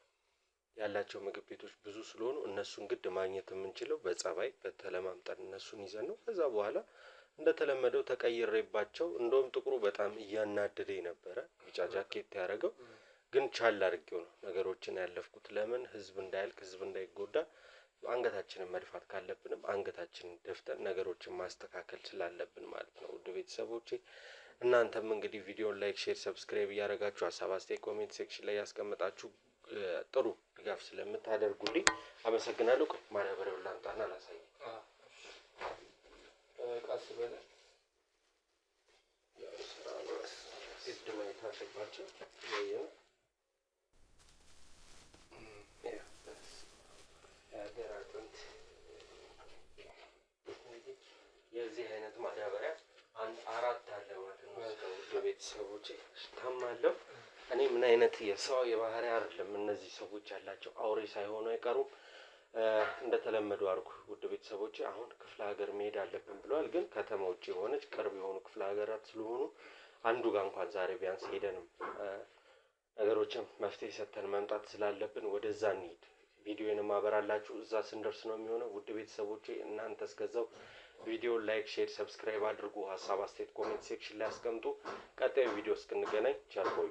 S1: ያላቸው ምግብ ቤቶች ብዙ ስለሆኑ እነሱን ግድ ማግኘት የምንችለው በጸባይ በተለማምጠን እነሱን ይዘን ነው። ከዛ በኋላ እንደተለመደው ተቀይሬባቸው፣ እንደውም ጥቁሩ በጣም እያናደደኝ ነበረ ቢጫ ጃኬት ያደረገው፣ ግን ቻል አድርጌው ነው ነገሮችን ያለፍኩት። ለምን ህዝብ እንዳያልቅ ህዝብ እንዳይጎዳ አንገታችንን መድፋት ካለብንም አንገታችንን ደፍተን ነገሮችን ማስተካከል ስላለብን ማለት ነው። ውድ ቤተሰቦቼ እናንተም እንግዲህ ቪዲዮን ላይክ፣ ሼር፣ ሰብስክራይብ እያደረጋችሁ ሀሳብ አስተያየት ኮሜንት ሴክሽን ላይ ያስቀምጣችሁ ጥሩ ድጋፍ ስለምታደርጉልኝ አመሰግናለሁ። ማዳበሪያውን ላምጣና ላሳይ። ቀስ ብለህ ስራ ነው ግድ ማየት አለባቸው። የዚህ አይነት ማዳበሪያ አራት አለ ማለት ነው። ውድ ቤተሰቦቼ ታማለሁ። እኔ ምን አይነት የሰው የባህሪ አይደለም እነዚህ ሰዎች ያላቸው አውሬ ሳይሆኑ አይቀሩም። እንደተለመዱ አድርጉ ውድ ቤተሰቦቼ። አሁን ክፍለ ሀገር መሄድ አለብን ብለዋል። ግን ከተማ ውጭ የሆነች ቅርብ የሆኑ ክፍለ ሀገራት ስለሆኑ አንዱ ጋር እንኳን ዛሬ ቢያንስ ሄደንም ነገሮችን መፍትሄ ሰጥተን መምጣት ስላለብን ወደዛ እንሂድ። ቪዲዮን ማበራላችሁ እዛ ስንደርስ ነው የሚሆነው። ውድ ቤተሰቦቼ እናንተ እስከዛው ቪዲዮ ላይክ፣ ሼር፣ ሰብስክራይብ አድርጉ። ሀሳብ አስተያየት ኮሜንት ሴክሽን ላይ አስቀምጡ። ቀጣዩ ቪዲዮ እስክንገናኝ ቸር ቆዩ።